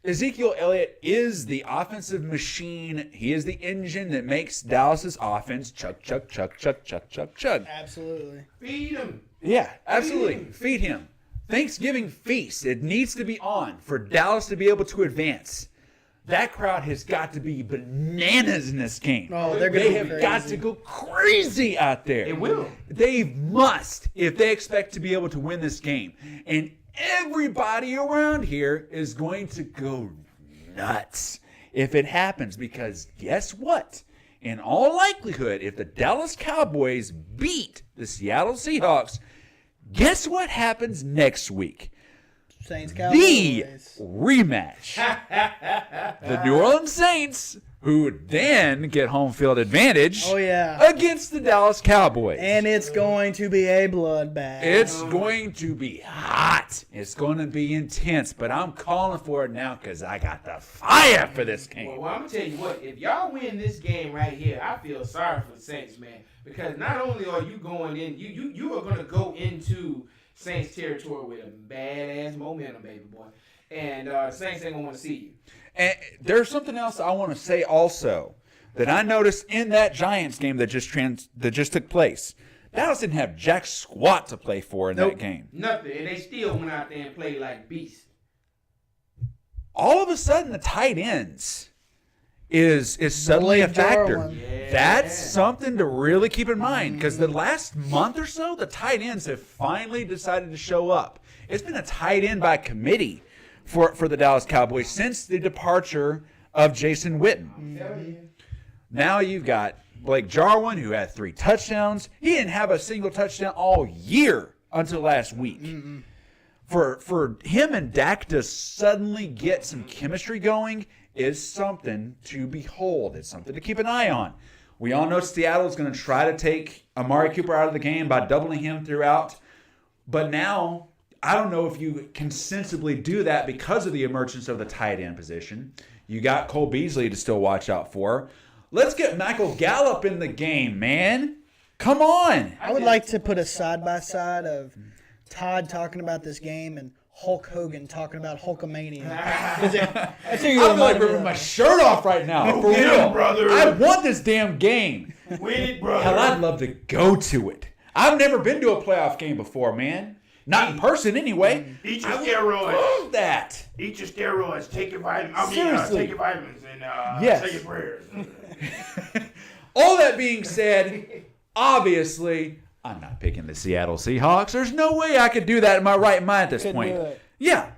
Ezekiel Elliott is the offensive machine. He is the engine that makes Dallas's offense chug, chug, chug, chug, chug, chug, chug. Absolutely. Feed him. Yeah, absolutely. Feed him. Thanksgiving feast. It needs to be on for Dallas to be able to advance. That crowd has got to be bananas in this game. Oh, they have got to go crazy out there. They will. They must if they expect to be able to win this game. And everybody around here is going to go nuts if it happens, because guess what? In all likelihood, if the Dallas Cowboys beat the Seattle Seahawks, guess what happens next week? Saints The Cowboys. rematch. The New Orleans Saints, who then get home field advantage Oh, yeah. against the Dallas Cowboys. And it's going to be a bloodbath. It's going to be hot. It's going to be intense, but I'm calling for it now because I got the fire for this game. Well, I'm going to tell you what. If y'all win this game right here, I feel sorry for the Saints, man. Because not only are you going in, you are going to go into Saints territory with a badass momentum, baby boy. And Saints ain't going to want to see you. And there's something else I want to say also that I noticed in that Giants game that just took place. Dallas didn't have jack squat to play for in that game. Nothing. And they still went out there and played like beasts. All of a sudden, the tight ends is suddenly a Blake factor. Jarwin. Yeah. That's something to really keep in mind, because the last month or so, the tight ends have finally decided to show up. It's been a tight end by committee for the Dallas Cowboys since the departure of Jason Witten. Hell yeah. Now you've got Blake Jarwin, who had 3 touchdowns. He didn't have a single touchdown all year until last week. For him and Dak to suddenly get some chemistry going is something to behold. It's something to keep an eye on. We all know Seattle is going to try to take Amari Cooper out of the game by doubling him throughout. But now, I don't know if you can sensibly do that because of the emergence of the tight end position. You got Cole Beasley to still watch out for. Let's get Michael Gallup in the game, man. Come on. I would like to put a side-by-side of Todd talking about this game and Hulk Hogan talking about Hulkamania. I think I feel like ripping my shirt off right now. For get 'em, real. brother. I want this damn game. Win it, brother. Hell, I'd love to go to it. I've never been to a playoff game before, man. Not in person, anyway. Eat your I would steroids. love that. Eat your steroids. Take your vitamins. Seriously. Take your vitamins and Yes. say your prayers. All that being said, obviously, I'm not picking the Seattle Seahawks. There's no way I could do that in my right mind at this Couldn't point. do it. Yeah.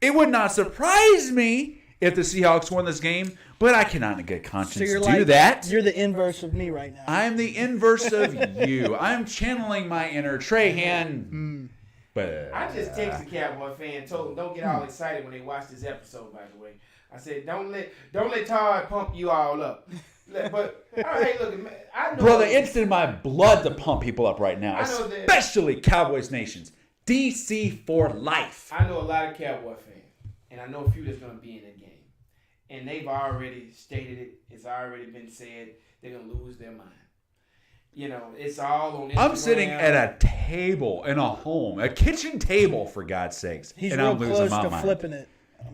It would not surprise me if the Seahawks won this game, but I cannot in good conscience So you're do like, that. You're the inverse of me right now. I'm the inverse of you. I'm channeling my inner Trahan. But I just texted a Cowboy fan, told him don't get all excited when they watch this episode. By the way, I said don't let Todd pump you all up. But hey, look, man, I know, brother, it's in my blood to pump people up right now, I know that- especially Cowboys Nations. DC for life. I know a lot of Cowboy fans, and I know a few that's going to be in that game, and they've already stated it. It's already been said they're going to lose their mind. You know, it's all on Instagram. I'm sitting at a table in a home, a kitchen table, for God's sakes. He's and real I'm losing close my to mind. flipping it.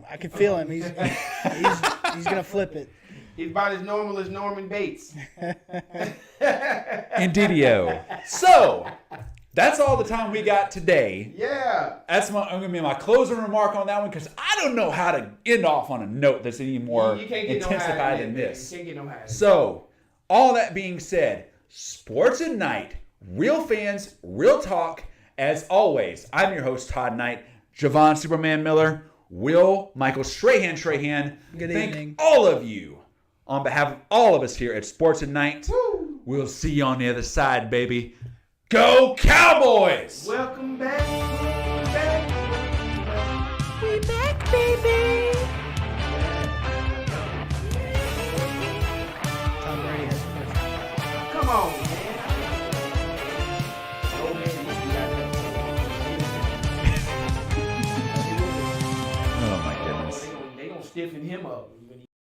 I can feel him. He's gonna flip it. He's about as normal as Norman Bates. Indeedio. So, that's all the time we got today. Yeah. That's going to be my closing remark on that one, because I don't know how to end off on a note that's any more You can't get no intensified higher than that, this. You can't get no higher. So, all that being said, Sports at Night, real fans, real talk. As always, I'm your host, Todd Knight, Jevon Superman Miller, Will Michael Trahan. Good Thank evening. all of you on behalf of all of us here at Sports at Night. Woo. We'll see you on the other side, baby. Go Cowboys! Welcome back. We back, baby. Tom Brady has the first. Come on, man. Oh, man, Oh, my goodness. they gonna stiffen him up.